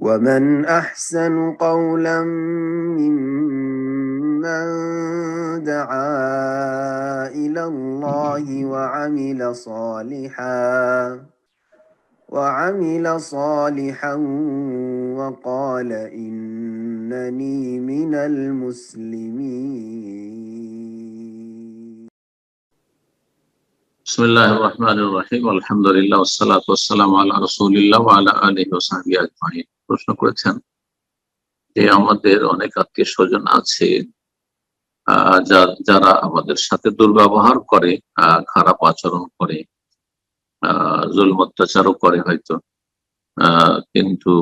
ومن أحسن قولا ممن دعا إلى الله وعمل صالحا وقال إنني من المسلمين. بسم الله الرحمن الرحيم الحمد لله والصلاة والسلام على رسول الله وعلى آله وصحبه أجمعين। প্রশ্ন করেছেন যে আমাদের অনেক আত্মীয় স্বজন আছে যারা আমাদের সাথে দুর্ব্যবহার করে, খারাপ আচরণ করে, জুলম অত্যাচারও করে হয়তো, কিন্তু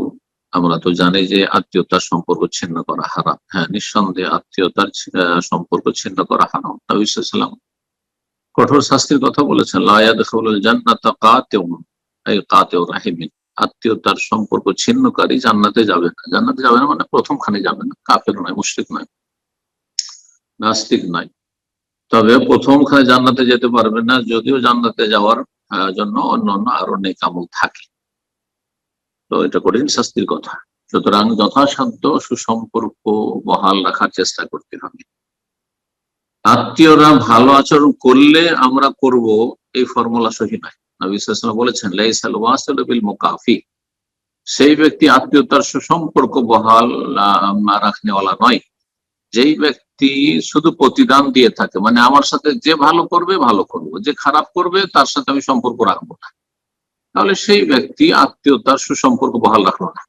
আমরা তো জানি যে আত্মীয়তার সম্পর্ক ছিন্ন করা হারাম। হ্যাঁ, নিঃসন্দেহে আত্মীয়তার সম্পর্ক ছিন্ন করা হারাম। নবী সাল্লাল্লাহু আলাইহি ওয়াসাল্লাম কঠোর শাস্তির কথা বলেছেন, লা ইয়াদখুলুল জান্নাতা কাতিউন আই কাতিউ রাহিমিন। আত্মীয়তার সম্পর্ক ছিন্নকারী জান্নাতে যাবে না। জান্নাতে যাবে না মানে প্রথমখানে যাবে না, কাফের নয়, মুশরিক নয়, নাস্তিক নয়, তবে প্রথমখানে জান্নাতে যেতে পারবে না, যদিও জান্নাতে যাওয়ার জন্য অন্যান্য আরো নেক আমল থাকে। তো এটা কঠিন শাস্তির কথা। সুতরাং যথাসাধ্য সুসম্পর্ক বহাল রাখার চেষ্টা করতে হবে। আত্মীয়রা ভালো আচরণ করলে আমরা করব, এই ফর্মুলা সহি নয়। নবী সাল্লাল্লাহু আলাইহি ওয়াসাল্লাম বলেছেন, লাইসাল ওয়াসিলু বিল মুকাফি, সেই ব্যক্তি আত্মীয়তার সুসম্পর্ক বহাল রাখনেওয়ালা নয় যেই ব্যক্তি শুধু প্রতিদান দিয়ে থাকে, মানে আমার সাথে যে ভালো করবে ভালো করব, যে খারাপ করবে তার সাথে আমি সম্পর্ক রাখবো না, তাহলে সেই ব্যক্তি আত্মীয়তার সুসম্পর্ক বহাল রাখলো না।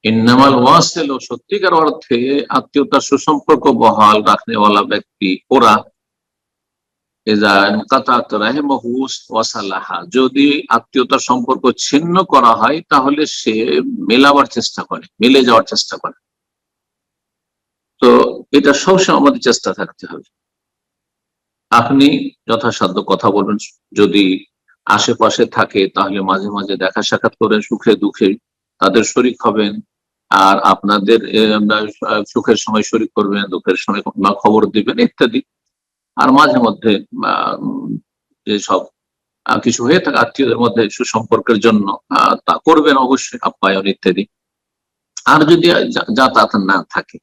ইন্নামাল ওয়াসিল, সত্যিকার অর্থে আত্মীয়তার সুসম্পর্ক বহাল রাখনেওয়ালা ব্যক্তি ওরা যদি আত্মীয়তার সম্পর্ক ছিন্ন করা হয় তাহলে সে মেলাবার চেষ্টা করে, মিলে যাওয়ার চেষ্টা করে। তো এটা সবসময় আমাদের চেষ্টা থাকতে হবে। আপনি যথাসাধ্য কথা বলবেন, যদি আশেপাশে থাকে তাহলে মাঝে মাঝে দেখা সাক্ষাৎ করেন, সুখে দুঃখে তাদের শরীক হবেন, আর আপনাদের সুখের সময় শরীক করবেন, দুঃখের সময় খবর দিবেন ইত্যাদি। আর মাঝে মধ্যে যেসব কিছু হয়ে থাকে আত্মীয়দের মধ্যে সুসম্পর্কের জন্য তা করবেন অবশ্যই, আপ্যায়ন ইত্যাদি। আর যদি যাতায়াত না থাকে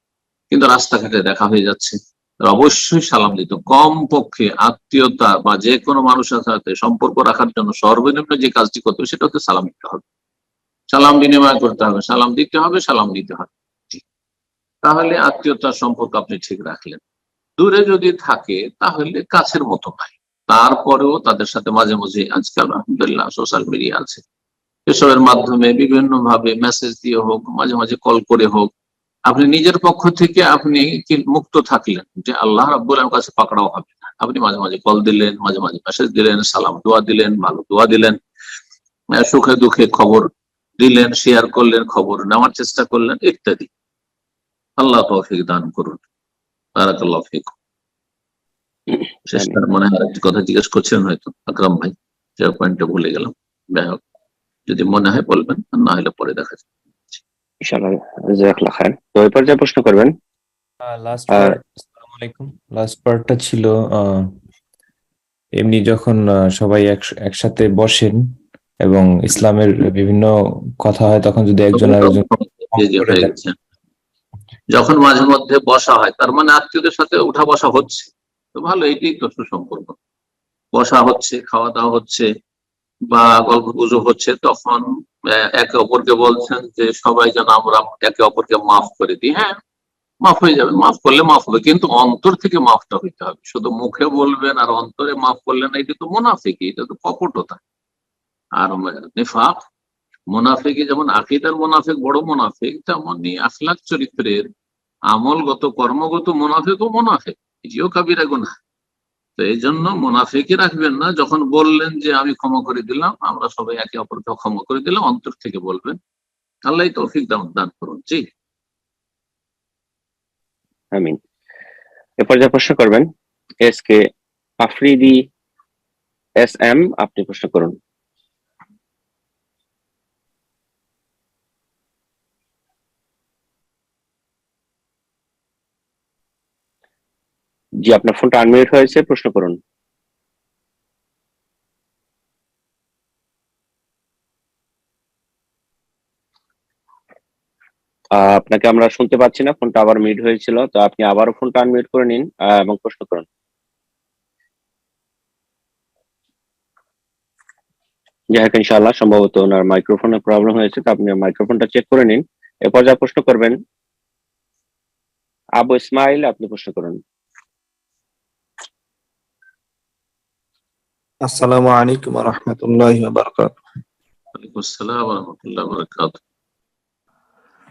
কিন্তু রাস্তাঘাটে দেখা হয়ে যাচ্ছে, অবশ্যই সালাম দিত। কম পক্ষে আত্মীয়তা বা যে কোনো মানুষের সাথে সম্পর্ক রাখার জন্য সর্বনিম্ন যে কাজটি করতে হবে সেটা হচ্ছে সালাম দিতে হবে, সালাম বিনিময় করতে হবে, সালাম দিতে হবে, সালাম দিতে হবে। তাহলে আত্মীয়তার সম্পর্ক আপনি ঠিক রাখলেন। দূরে যদি থাকে তাহলে কাছের মতো নয়, তারপরেও তাদের সাথে মাঝে মাঝে, আজকাল আলহামদুলিল্লাহ সোশ্যাল মিডিয়া আছে, এসবের মাধ্যমে বিভিন্ন ভাবে মেসেজ দিয়ে হোক, মাঝে মাঝে কল করে হোক, আপনি নিজের পক্ষ থেকে আপনি মুক্ত থাকলেন যে আল্লাহ রাব্বুল আলামিনের কাছে পাকড়াও হবে না। আপনি মাঝে মাঝে কল দিলেন, মাঝে মাঝে মেসেজ দিলেন, সালাম দোয়া দিলেন, ভালো দোয়া দিলেন, সুখে দুঃখে খবর দিলেন, শেয়ার করলেন, খবর নেওয়ার চেষ্টা করলেন ইত্যাদি। আল্লাহ তৌফিক দান করুন। বারাকাল্লাহু ফিকুম। শেষবার মনে হয় আরেকটি কথা জিজ্ঞেস করছিলেন হয়তো আকরাম ভাই, যে পয়েন্টটা ভুলে গেলাম। যাই হোক, যদি মনে হয় বলবেন, না হলে পরে দেখা যাবে ইনশাআল্লাহ। জাযাকাল্লাহ খাইর। তো এই পর্যায়ে প্রশ্ন করবেন। আসসালামু আলাইকুম। লাস্ট পার্টটা ছিল এমনি যখন সবাই একসাথে বসেন এবং ইসলামের বিভিন্ন কথা হয়, তখন যদি একজন আরেকজন যখন মাঝে মধ্যে বসা হয়, তার মানে আত্মীয়দের সাথে উঠা বসা হচ্ছে, তো ভালো, এটাই তো সুসম্পর্ক। বসা হচ্ছে, খাওয়া দাওয়া হচ্ছে বা গল্প গুজব হচ্ছে, তখন একে অপরকে বলছেন যে সবাই যেন আমরা একে অপরকে মাফ করে দিই। হ্যাঁ, মাফ হয়ে যাবে, মাফ করলে মাফ হবে, কিন্তু অন্তর থেকে মাফটা হইতে হবে। শুধু মুখে বলবেন আর অন্তরে মাফ করলেন না, এটা তো মুনাফিকি, এটা তো কপটতা আর নিফাক। মুনাফিকি যেমন আকীদার মুনাফিক বড় মুনাফিক, তেমনি আখলাক চরিত্রের আমলগত কর্মগত মুনাফিকও মুনাফিক, এটিও কাবিরা গুনাহ। তো এই জন্য মুনাফিকই রাখবেন না। যখন বললেন যে আমি ক্ষমা করে দিলাম, আমরা সবাই একে অপরকে ক্ষমা করে দিলাম, অন্তর থেকে বলবেন। আল্লাহ তৌফিক দান করুন। জি, আমিন। এ পর্যায়ে প্রশ্ন করবেন S K Afridi S M, আপনি প্রশ্ন করুন। জি, আপনার ফোনটা আনমিউট হয়েছে, প্রশ্ন করুন। আপনাকে আমরা শুনতে পাচ্ছি না, ফোনটা আবার মিউট হয়েছিল, তো আপনি আবারও ফোনটা আনমিউট করে নিন এবং প্রশ্ন করুন। যাই হোক, ইনশাআল্লাহ সম্ভবত ওনার মাইক্রোফোনের প্রবলেম হয়েছে, তো আপনি মাইক্রোফোনটা চেক করে নিন। এরপর যা প্রশ্ন করবেন, আবু ইসমাইল, আপনি প্রশ্ন করুন। আসসালামু আলাইকুম ওয়া রাহমাতুল্লাহি ওয়া বারাকাতুহু। ওয়ালাইকুম আসসালাম ওয়া রাহমাতুল্লাহি ওয়া বারাকাতুহু।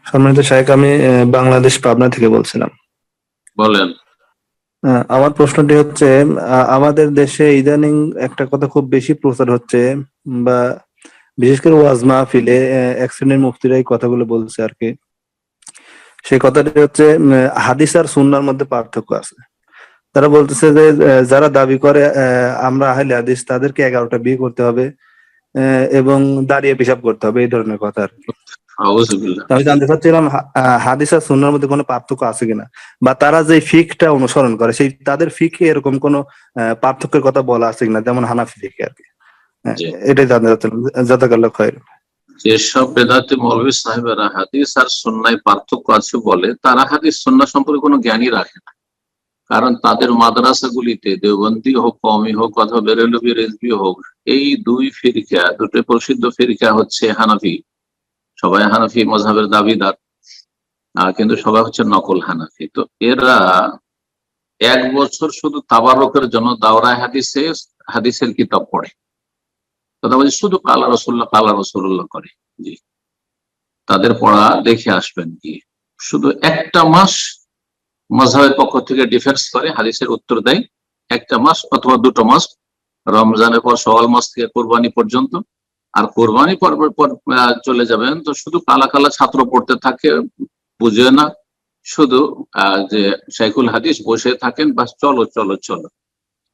সম্মানিত শাইখ, আমি বাংলাদেশ পাবনা থেকে বলছিলাম। বলেন। আমার প্রশ্নটি হচ্ছে, আমাদের দেশে ইদানিং একটা কথা খুব বেশি প্রচার হচ্ছে, বা বিশেষ করে ওয়াজ মাহফিলে এক শ্রেণীর মুফতিরা এই কথাগুলো বলছে আর কি। সেই কথাটি হচ্ছে, হাদিস আর সুন্নাহর মধ্যে পার্থক্য আছে। তারা বলতেছে যে যারা দাবি করে আমরা আহলে হাদিস, তাদেরকে 11টা বিয়ে করতে হবে এবং দাঁড়িয়ে পেশাব করতে হবে, এই ধরনের কথা আর কি। আউযুবিল্লাহ। তো আমি জানতে চাচ্ছিলাম হাদিস আর সুন্নাহর মধ্যে কোনো পার্থক্য আছে কিনা, বা তারা যে ফিকটা অনুসরণ করে সেই তাদের ফিকে এরকম কোনো পার্থক্যের কথা বলা আছে কিনা, যেমন হানাফি ফিকে আর কি। জি। এটাই জানতে চাচ্ছিলাম। জাযাকাল্লাহু খাইর। যেসব বেদাতি মৌলভী সাহেবেরা হাদিস আর সুন্নায় পার্থক্য আছে বলে, তারা হাদিস সুন্নাহ সম্পর্কে কোনো জ্ঞানই রাখে না। কারণ তাদের মাদ্রাসাগুলিতে দেওবন্দি হোক, কওমি হোক, অথবা বেরেলভি রেজভি হোক, এই দুটো প্রসিদ্ধ ফিরকা হচ্ছে হানাফি। সবাই হানাফি মযহাবের দাবিদার, কিন্তু সবাই হচ্ছে নকল হানাফি। তো এরা 1 বছর শুধু তাবারকের জন্য দাওরায়ে হাদিসের কিতাব পড়ে, কথা বলছি, শুধু কালা রাসূলুল্লাহ করে। জি, তাদের পড়া দেখে আসবেন কি, শুধু একটা মাস মাযহাবের পক্ষ থেকে ডিফেন্স করে, হাদিসের উত্তর দেয় 1টা মাস অথবা 2টো মাস, রমজানের পর শাওয়াল মাস থেকে কুরবানি পর্যন্ত। আর কুরবানি পর্বের পর চলে যাবেন তো শুধু কালা কালা ছাত্র পড়তে থাকে, বুঝে না, শুধু যে শাইখুল হাদিস বসে থাকেন, বাস চলো চলো চলো,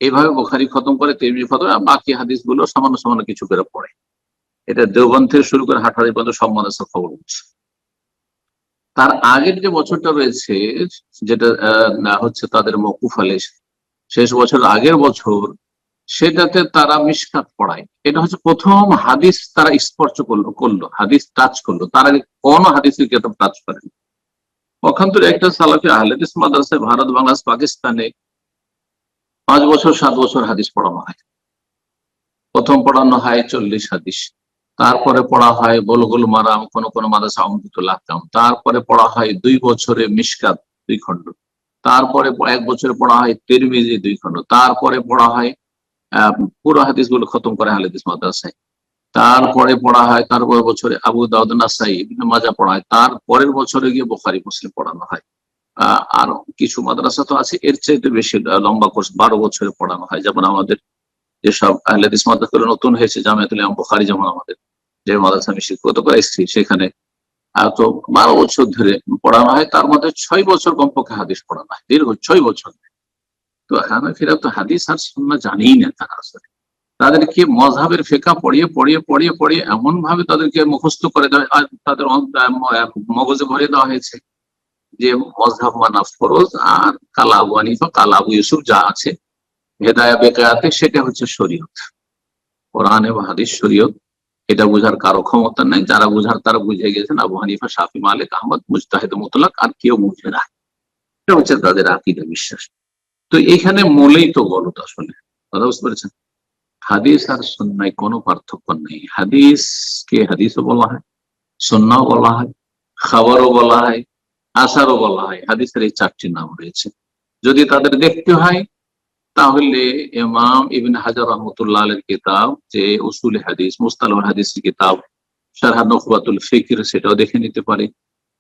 এইভাবে বুখারী খতম করে, তিরমিজি খতম, আর বাকি হাদিসগুলো সামান্য সামান্য কিছু করে পড়ে। এটা দেওবন্দ থেকে শুরু করে হাটহাজারী পর্যন্ত সব মাদ্রাসার খবর হচ্ছে। তার আগের যে বছরটা রয়েছে, যেটা হচ্ছে তাদের মওকুফ আলাইহ, শেষ বছর আগের বছর, সেটাতে তারা মিশকাত পড়ায়। এটা হচ্ছে প্রথম হাদিস তারা স্পর্শ করলো, হাদিস টাচ করলো। তার আগে কোন হাদিসের কিতাব টাচ করেনি। পক্ষান্তরে একটা সালাফি আহলে হাদিস মাদ্রাসায় ভারত, বাংলাদেশ, পাকিস্তানে 5 বছর 7 বছর হাদিস পড়ানো হয়। প্রথম পড়ানো হয় 40 হাদিস, তারপরে পড়া হয় বুলুগুল মারাম, কোন কোন মাদ্রাসা উমদাতুল আহকাম, তারপরে পড়া হয় 2 বছরে মিশকাত 2 খণ্ড, তারপরে 1 বছরে পড়া হয় তিরমিজি 2 খণ্ড, তারপরে পড়া হয় পুরো হাদিসগুলো খতম করে আহলে হাদিস মাদ্রাসায়, তারপরে পড়া হয়, তারপরে বছরে আবু দাউদ, নাসাই, ইবনে মাজাহ পড়া হয়, তারপরের বছরে গিয়ে বুখারী, মুসলিম পড়ানো হয়। আর কিছু মাদ্রাসা তো আছে এর চাইতে বেশি লম্বা কোর্স, 12 বছরে পড়ানো হয়। যেমন আমাদের যেসব আহলে হাদিস মাদ্রাসাগুলো নতুন হয়েছে, জামিয়াতুল ইমাম বুখারী, যেমন আমাদের যে মাদ্রাসা আমি শিক্ষকতা করে এসেছি, সেখানে তো 12 বছর ধরে পড়ানো হয়। তার মধ্যে 6 বছর কমপক্ষে হাদিস পড়ানো হয়, দীর্ঘ 6 বছর। তো হানাফিরা তো হাদিস আর সুন্নাহ জানেই না। তারা আসলে তাদেরকে মযহাবের ফিকহ পড়িয়ে পড়িয়ে পড়িয়ে পড়িয়ে এমন ভাবে তাদেরকে মুখস্থ করে দেওয়া, আর তাদের মগজে ভরে দেওয়া হয়েছে যে মযহাব মানা ফরজ, আর কালা আবু হানিফা, কালা আবু ইউসুফ যা আছে হেদায়া বেকায়াতে, সেটা হচ্ছে শরীয়ত। কোরআন এবং হাদিস শরীয়ত, এটা বোঝার কারো ক্ষমতা নেই। যারা বোঝার তারা বুঝে গেছেন, আবু হানিফা, শাফি, মালিক, আহমদ, মুজতাহিদ মুতলাক, আর কেউ বুঝে না। এটা হচ্ছে তাদের আকীদা, বিশ্বাস। তো এখানে মূলেই তো গলত আসলে, কথা বুঝতে পেরেছেন? হাদিস আর সুন্নায় কোনো পার্থক্য নেই। হাদিসকে হাদিসও বলা হয়, সুন্নাহও বলা হয়, খাবারও বলা হয়, আসারও বলা হয়। হাদিসের এই 4টি নাম রয়েছে। যদি তাদের দেখতে হয় তাহলে ইমাম ইবনে হাজার রাহমাতুল্লাহ আলাইহির কিতাব যে উসুল হাদিস, মুস্তালাহ হাদিসের কিতাব শারহ নুখবাতুল ফিকর, সেটাও দেখে নিতে পারে।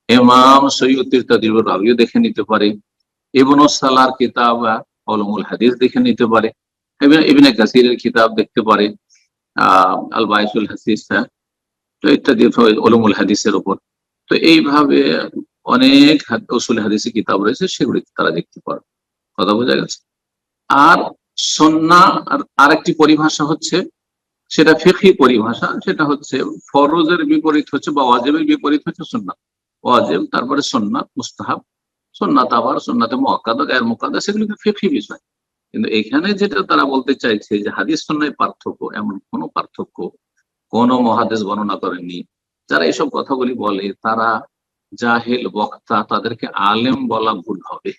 ইমাম সৈয়দীর তাদরিবুর রাবিও দেখে নিতে পারে। ইবনে সালাহর কিতাব উলুমুল হাদিস দেখে নিতে পারে। ইবনে কাসিরের কিতাব দেখতে পারে, আল বাইসুল হাদিস, তো ইত্যাদি উলুমুল হাদিসের উপর। তো এইভাবে অনেক উসুল হাদিসের কিতাব রয়েছে, সেগুলি তারা দেখতে পারে। কথা বোঝা গেছে? আর সুন্নাহ আর আরেকটি পরিভাষা হচ্ছে, সেটা ফিকহি পরিভাষা, সেটা হচ্ছে ফরজের বিপরীত হচ্ছে, বা ওয়াজিবের বিপরীত হচ্ছে সুন্নাত। ওয়াজিব, তারপরে সুন্নাত, মুস্তাহাব, সুন্নাত আবার সুন্নাতে মুআক্কাদা, গায়র মুআক্কাদা, সেগুলো ফিকহি বিষয়। কিন্তু এখানে যেটা তারা বলতে চাইছে যে হাদিস সুন্নাহয় পার্থক্য, এমন কোনো পার্থক্য কোন মুহাদ্দিস বর্ণনা করেননি। যারা এইসব কথাগুলি বলে তারা জাহেল বক্তা তাদেরকে আলেম বলা ভুল হবে।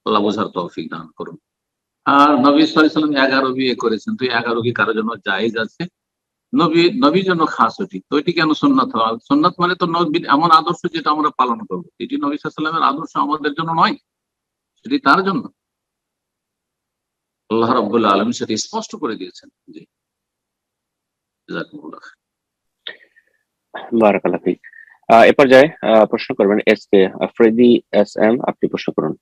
আল্লাহ বোঝার তৌফিক দান করুন। আর নবী সাল্লাল্লাহু আলাইহি ওয়াসাল্লাম 11 বিয়ে করেছেন, তো 11 কি কারোর জন্য জায়েজ আছে? নবীর জন্য খাস ওটি, তো এটি কেন সুন্নাত হওয়া? সুন্নাত মানে তো নবীর এমন আদর্শ যেটা আমরা পালন করবো। এটি নবী সাল্লাল্লাহু আলাইহি ওয়াসাল্লামের আদর্শ আমাদের জন্য নয়, সেটি তার জন্য। আল্লাহ রাব্বুল আলামিন সেটি স্পষ্ট করে দিয়েছেন। জি, জাযাকুমুল্লাহ। বারাকাল্লাহ ফিক। এ পর্যায়ে প্রশ্ন করবেন SK আফ্রিদি SM, আপনি প্রশ্ন করুন।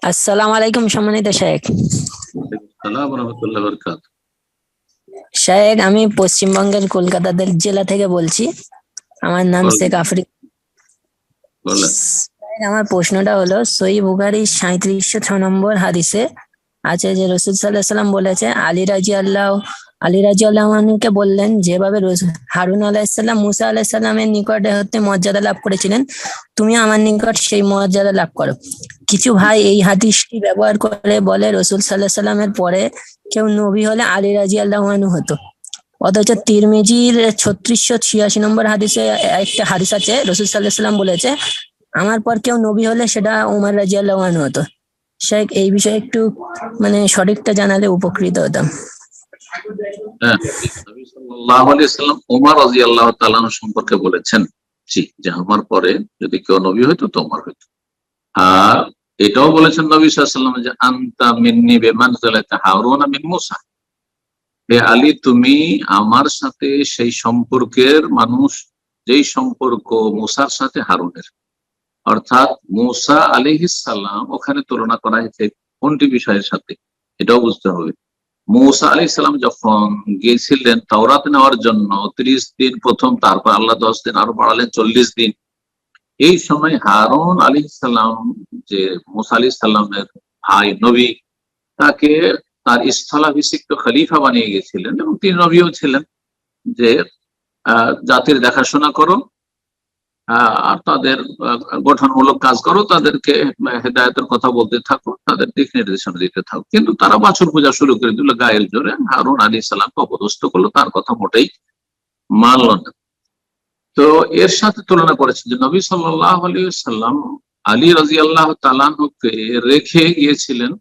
আসসালামু আলাইকুম সম্মানিত শেখ। আসসালামু আলাইকুম ওয়া রাহমাতুল্লাহি ওয়া বারাকাতুহু। শেখ, আমি পশ্চিমবঙ্গের কলকাতা জেলা থেকে বলছি। আমার নাম বলেন। শেখ আফ্রিদি। বলেন। শেখ, আমার প্রশ্নটা হলো, সহিহ বুখারী 3706 নম্বর হাদিসে আছে যে রাসূল সাল্লাল্লাহু আলাইহি সাল্লাম বলেছে, আলী রাদিয়াল্লাহু আনহুকে বললেন, যেভাবে হারুন আলাইহিস সালাম মুসা আলাইহিস সালামের নিকটে হতে মর্যাদা লাভ করেছিলেন, তুমি আমার নিকট সেই মর্যাদা লাভ করো। কিছু ভাই এই হাদিসটি ব্যবহার করে বলে রাসূল সাল্লাল্লাহু আলাইহি সাল্লামের পরে কেউ নবী হলে আলী রাদিয়াল্লাহু আনহু হতো। অথচ তিরমিজির 3686 নম্বর হাদিসে একটা হাদিস আছে, রাসূল সাল্লাল্লাহু আলাইহি সাল্লাম বলেছে, আমার পর কেউ নবী হলে সেটা উমর রাদিয়াল্লাহু আনহু হতো। শেখ, এই বিষয়ে একটু সঠিকটা জানালে উপকৃত হতাম। হ্যাঁ, নবী সাল্লাল্লাহু আলাইহি ওয়াসাল্লাম ওমর রাদিয়াল্লাহু তাআলা আনহু সম্পর্কে বলেছেন, জি, যে আমার পরে যদি কেউ নবী হইতো তো ওমর হইতো। আর এটাও বলেছেন নবী সাল্লাল্লাহু আলাইহি ওয়াসাল্লাম যে আনতা মিন্নি বিমানজিলাতি হারুন মিন মুসা, হে আলী তুমি আমার সাথে সেই সম্পর্কের মানুষ যেই সম্পর্ক মুসার সাথে হারুনের। অর্থাৎ মুসা আলাইহিস সালাম ওখানে তুলনা করা হয়েছে কোনটি বিষয়ের সাথে, এটাও বুঝতে হবে। মুসা আলাইহিস সালাম যখন গিয়েছিলেন তাওরাত নেওয়ার জন্য 30 দিন প্রথম, তারপর আল্লাহ 10 দিন আরো বাড়ালেন 40 দিন। এই সময় হারুন আলাইহিস সালাম, যে মুসা আলাইহিস সালামের ভাই নবী, তাকে তার স্থলাভিষিক্ত খলিফা বানিয়ে গেছিলেন, এবং তিনি নবীও ছিলেন, যে জাতির দেখাশোনা করো আর তাদের গঠনমূলক কাজ করো, তাদেরকে হেদায়েতের কথা বলতে থাকো, তাদের দিক নির্দেশনা দিতে থাকো। কিন্তু তারা বাছুর পূজা শুরু করে দিল গায়ের জোরে, হারুন আলাইহিস সালামকে অপদস্থ করলো, তার কথা মোটেই মানল না। তো এর সাথে তুলনা করেছেন যে নবী সাল্লাল্লাহু আলাইহি ওয়াসাল্লাম আলী রাদিয়াল্লাহু তাআলা আনহুকে রেখে গিয়েছিলেন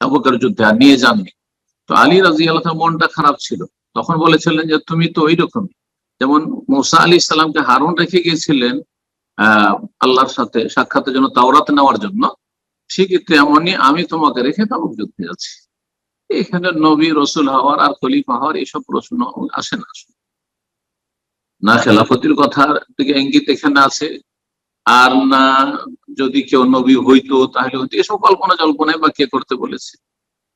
আবু বকর যুদ্ধে, আর নিয়ে যাননি। তো আলী রাদিয়াল্লাহু তাআলা মনটা খারাপ ছিল, তখন বলেছিলেন যে তুমি তো ওই রকমই, যেমন মুসা আলাইহিস সালামকে হারুন রেখে গিয়েছিলেন আল্লাহর সাথে সাক্ষাতের জন্য, তাওরাত নেওয়ার জন্য, ঠিক তেমনই আমি তোমাকে রেখে তাবুক যুদ্ধে যাচ্ছি। এখানে নবী রসুল হওয়ার আর খলিফা হওয়ার এইসব প্রশ্ন আসে না, না খেলাফতির কথার দিকে ইঙ্গিত এখানে আছে, আর না যদি কেউ নবী হইতো তাহলে হইতো। এসব কল্পনা জল্পনায় বা কে করতে বলেছে?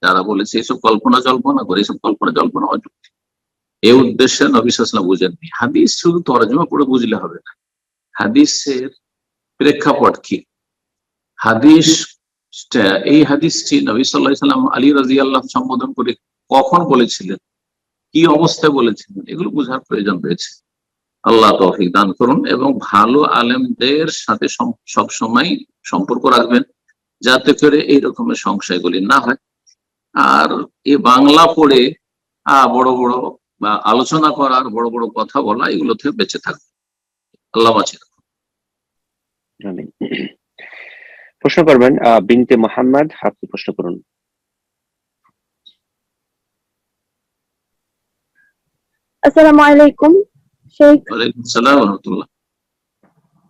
যারা বলেছে এসব কল্পনা জল্পনা করে, এসব কল্পনা জল্পনা অযুক্তি। এই উদ্দেশ্যে নবী সাল্লাল্লাহু আলাইহি ওয়াসাল্লাম বুঝেননি। হাদিস শুধু তরজমা করে বুঝলে হবে না, হাদিসের প্রেক্ষাপট কি, হাদিস এই হাদিসটি নবী সাল্লাল্লাহু আলাইহি ওয়াসাল্লাম আলী রাদিয়াল্লাহু সম্বোধন করে কখন বলেছিলেন, কি অবস্থায় বলেছিলেন, এগুলো বোঝার প্রয়োজন রয়েছে। আল্লাহ তৌফিক দান করুন, এবং ভালো আলেমদের সাথে সবসময় সম্পর্ক রাখবেন, যাতে করে এই রকমের সংশয়গুলি না হয়। আর এই বাংলা পড়ে বড় বড় বা আলোচনা করার, বড় বড় কথা বলা, এগুলো থেকে বেঁচে থাকবে। আল্লাহ বাঁচিয়ে রাখুন। আমিন। প্রশ্ন করবেন বিনতে মোহাম্মদ, আপনি প্রশ্ন করুন। আসসালামু আলাইকুম শেখ। ওয়ালাইকুম আসসালাম ওয়া রাহমাতুল্লাহ।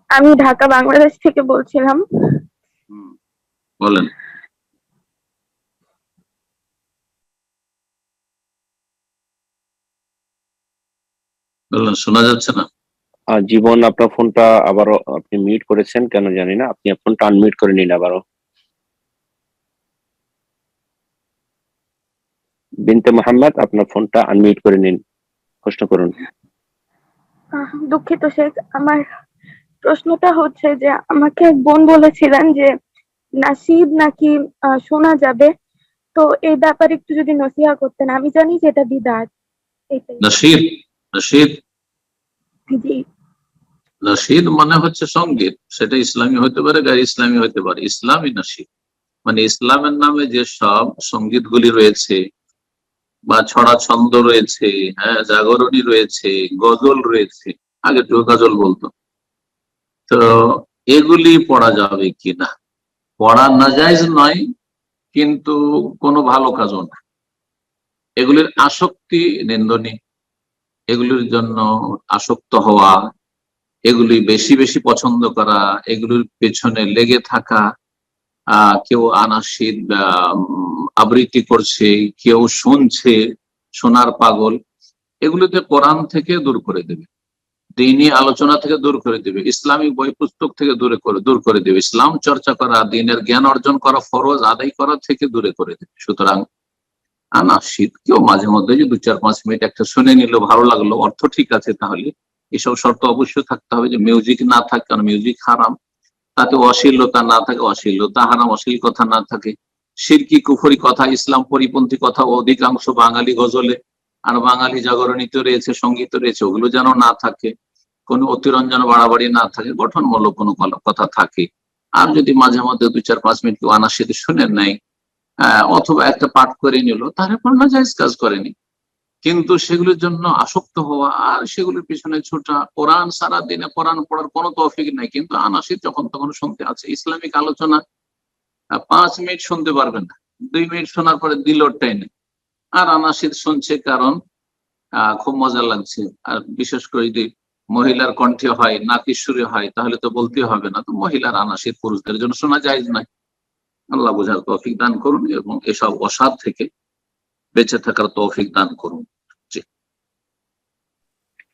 আমি ঢাকা বাংলাদেশ থেকে বলছিলাম। বলেন। বলেন, শোনা যাচ্ছে না। জীবন, আপনার ফোনটা আবারও আপনি মিউট করেছেন কেন জানি না, আপনি ফোনটা আনমিউট করে নিন আবারও। বিনতে মোহাম্মদ, আপনার ফোনটা আনমিউট করে নিন, প্রশ্ন করুন। দুঃখিত শেখ, আমার প্রশ্নটা হচ্ছে যে আমাকে এক বোন বলেছিলেন যে নাসিব নাকি শোনা যাবে, তো এই ব্যাপারে একটু যদি নসিহা করতেন। আমি জানি যে এটা বিদআত। নাশিদ, নাশিদ, জি। নাশিদ মানে হচ্ছে সঙ্গীত, সেটা ইসলামী হতে পারে, গায়র ইসলামী হতে পারে। ইসলামী নাশিদ মানে ইসলামের নামে যে সব সঙ্গীতগুলি রয়েছে, বা ছড়া ছন্দ রয়েছে, হ্যাঁ, জাগরণী রয়েছে, গজল রয়েছে, আগে একটু গজল বলতো। তো এগুলি পড়া যাবে কিনা, পড়া নাজায়েজ নয়, কিন্তু কোনো ভালো কাজও না। এগুলির আসক্তি নিন্দনীয়, এগুলির জন্য আসক্ত হওয়া, এগুলি বেশি বেশি পছন্দ করা, এগুলির পেছনে লেগে থাকা, কেউ আনাসিদ আবৃত্তি করছে, কেউ শুনছে, শোনার পাগল, এগুলিতে কোরআন থেকে দূর করে দেবে, দিনী আলোচনা থেকে দূর করে দেবে, ইসলামিক বই পুস্তক থেকে দূর করে দেবে, ইসলাম চর্চা করা, দিনের জ্ঞান অর্জন করা, ফরজ আদায় করা থেকে দূরে করে দেবে। সুতরাং আনাসিদ কেউ মাঝে মধ্যে যে 2-4-5 মিনিট একটা শুনে নিল, ভালো লাগলো, অর্থ ঠিক আছে, তাহলে এসব শর্ত অবশ্যই থাকতে হবে যে মিউজিক না থাকে, কারণ মিউজিক হারাম, তাতে অশ্লীলতা না থাকে, অশ্লীলতা হারাম, অশ্লীল কথা না থাকে, শিরকি কুফরি কথা, ইসলাম পরিপন্থী কথা অধিকাংশ বাঙালি গজলে আর বাঙালি জাগরণীতে রয়েছে, সঙ্গীত রয়েছে, ওগুলো যেন না থাকে, কোনো অতিরঞ্জন বাড়াবাড়ি না থাকে, গঠনমূলক কোনো কথা থাকে। আর যদি মাঝে মধ্যে 2-4-5 মিনিট কেউ আনাসিদ শুনে নেয়, অথবা একটা পাঠ করে নিল, তাহলে পড়া জায়েজ কাজ করেনি। কিন্তু সেগুলোর জন্য আসক্ত হওয়া আর সেগুলোর পিছনে ছোটা, কোরআন সারা দিনে কোরআন পড়ার কোনো তৌফিক নাই, কিন্তু আনাসিদ যখন তখন শুনতে আছে, ইসলামিক আলোচনা 5 মিনিট শুনতে পারবেন না, 2 মিনিট শোনার পরে দিল টেনে, আর আনাসিদ শুনছে কারণ খুব মজা লাগছে। আর বিশেষ করে যদি মহিলার কণ্ঠে হয়, নাকিশ্বরী হয়, তাহলে তো বলতে হবে না, তো মহিলার আনাসিদ পুরুষদের জন্য শোনা জায়েজ নয়। আল্লাহ বোঝার তৌফিক দান করুন এবং এসব অসাধ থেকে বেঁচে থাকার তৌফিক দান করুন।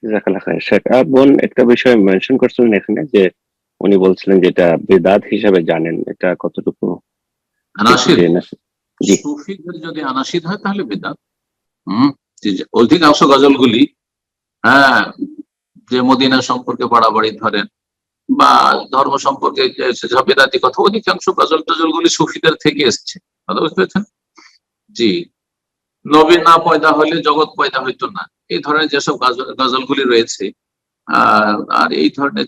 জাযাকাল্লাহ খায়ের। শেখ বোন একটা বিষয় মেনশন করছিলেন এখানে, যে উনি বলছিলেন যেটা বেদাত হিসাবে জানেন, এটা কতটুকু আনাসিদ জি সুফিদের যদি আনাসিদ হয় তাহলে বেদাত। অধিকাংশ গজলগুলি যে মদিনা সম্পর্কে বাড়াবাড়ি ধরেন বা ধর্ম সম্পর্কে যেসব বেদাতি কথা, অধিকাংশ গজল টজলগুলি সুফিদের থেকে এসছে, কথা বুঝতে পেরেছেন? জি, নবী না পয়দা হলে জগৎ পয়দা হইতো না, এই ধরনের যেসব গজলগুলি রয়েছে, আর এই ধরনের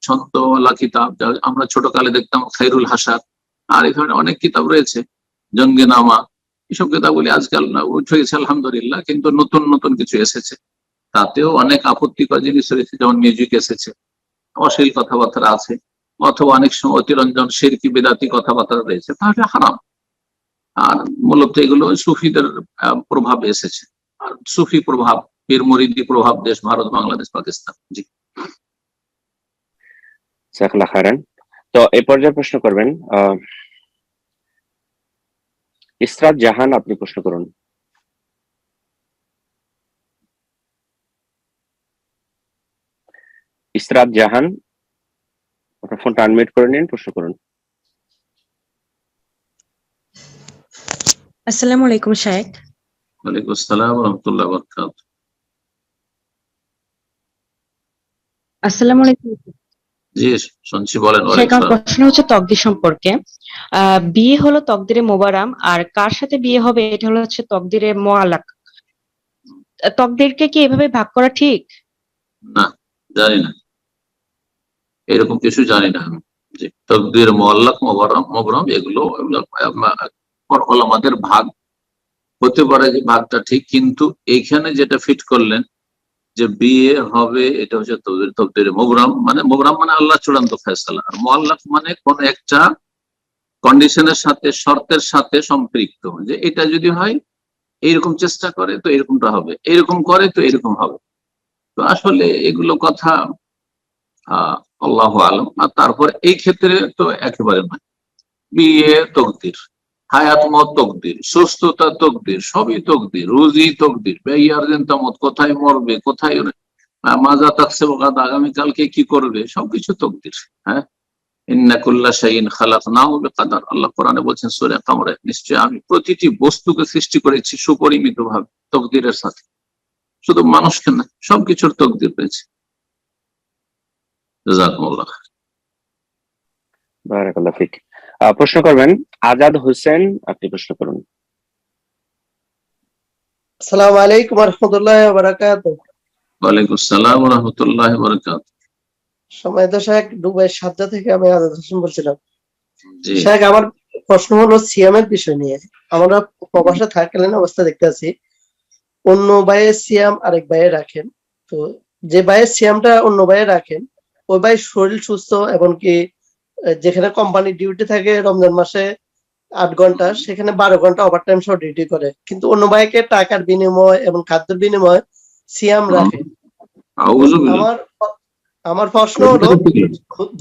ছন্দওয়ালা কিতাব আমরা ছোটকালে দেখতাম, খায়রুল হাসার, আর এই ধরনের অনেক কিতাব রয়েছে, জঙ্গিনামা, এইসব কিতাবগুলি আজকাল উঠে গেছে আলহামদুলিল্লাহ, কিন্তু নতুন নতুন কিছু এসেছে, তাতেও অনেক আপত্তিকর জিনিস রয়েছে, যেমন মিউজিক এসেছে, অশ্লীল কথাবার্তা আছে, অথবা অনেক সময় অতিরঞ্জন শিরকি বেদাতি কথাবার্তা রয়েছে, তাহলে হারাম। আর মূলত এগুলো সুফিদের প্রভাব এসেছে, আর সুফি প্রভাব, পীর মুরিদি প্রভাব দেশ ভারত, বাংলাদেশ, পাকিস্তান। জি, জাযাকাল্লাহ খায়রান। তো এই পর্যায়ে প্রশ্ন করবেন ইসরাত জাহান, আপনি প্রশ্ন করুন। ইসরাত জাহান, আপনার ফোনটা আনমিউট করে নিন, প্রশ্ন করুন। আসসালামু আলাইকুম শেখ। ওয়ালাইকুম আসসালাম ওয়া রাহমাতুল্লাহি ওয়া বারাকাতুহু। আসসালামু আলাইকুম জি শুনছি, বলেন। শেখ, আমার প্রশ্ন হচ্ছে তকদির সম্পর্কে। বিয়ে হলো তকদিরে মোবারাম, আর কার সাথে বিয়ে হবে এটা হচ্ছে তকদিরে মুআল্লাক। তকদিরকে কি এভাবে ভাগ করা ঠিক? না, জানি না, এরকম কিছু জানি না আমি। জি, তকদির, মুআল্লাক, মুবরাম এগুলো ওলামাদের ভাগ হতে পারে, যে ভাগটা ঠিক, কিন্তু এইখানে যেটা ফিট করলেন যে বিয়ে হবে, এটা হচ্ছে তকদির মুবরাম, মুবরাম মানে আল্লাহ চূড়ান্ত ফয়সালা, আর মুআল্লাক মানে কোন একটা কন্ডিশনের সাথে, শর্তের সাথে সম্পৃক্ত, যে এটা যদি হয়, এইরকম চেষ্টা করে তো এরকমটা হবে, এরকম করে তো এরকম হবে। তো আসলে এগুলো কথা আল্লাহু আলাম। আর তারপর এই ক্ষেত্রে তো একেবারে নয়, বিয়ে তকদির, হায়াত মত তকদির, সুস্থতা তকদির, সবই তকদির, রুজি তকদির, বেয়ারমত, কোথায় মরবে, কোথায় মাজা থাকছে, আগামীকালকে কি করবে, সবকিছু তকদির। হ্যাঁ, ইন্না কুল্লা শাইইন খালাকনাহু বিকাদার, আল্লাহ কোরআনে বলছেন সূরা কামরে, নিশ্চয় আমি প্রতিটি বস্তুকে সৃষ্টি করেছি সুপরিমিত ভাবে, তকদিরের সাথে, শুধু মানুষকে না, সবকিছুর তকদির রয়েছে। জাযাকুমুল্লাহ। বারাকাল্লাহ ফিক। প্রশ্ন করবেন আজাদ হোসেন, আপনি প্রশ্ন করুন। আসসালামু আলাইকুম ওয়া রাহমাতুল্লাহি ওয়া বারাকাতুহু। ওয়ালাইকুম আসসালাম ওয়া রাহমাতুল্লাহি ওয়া বারাকাতুহু। সম্মানিত শেখ, দুবাই শারজা থেকে আমি আজাদ হোসেন বলছিলাম। জি, শেখ, আমার প্রশ্ন হলো সিয়ামের বিষয় নিয়ে। আমরা প্রবাসে থাকাকালীন অবস্থা দেখতে আছি অন্য ভাইয়ের সিয়াম আরেক ভাইয়ে রাখেন, তো যে ভাইয়ের সিয়ামটা অন্য ভাইয়ে রাখেন, ওই ভাইয়ের শরীর সুস্থ, এমনকি যেখানে কোম্পানি ডিউটি থাকে রমজান মাসে 8 ঘন্টা, সেখানে 12 ঘন্টা ওভারটাইম সহ ডিউটি করে, কিন্তু অন্য ভাইকে টাকার বিনিময় এবং খাদ্যের বিনিময় সিয়াম রাখে। আমার আমার প্রশ্ন হলো,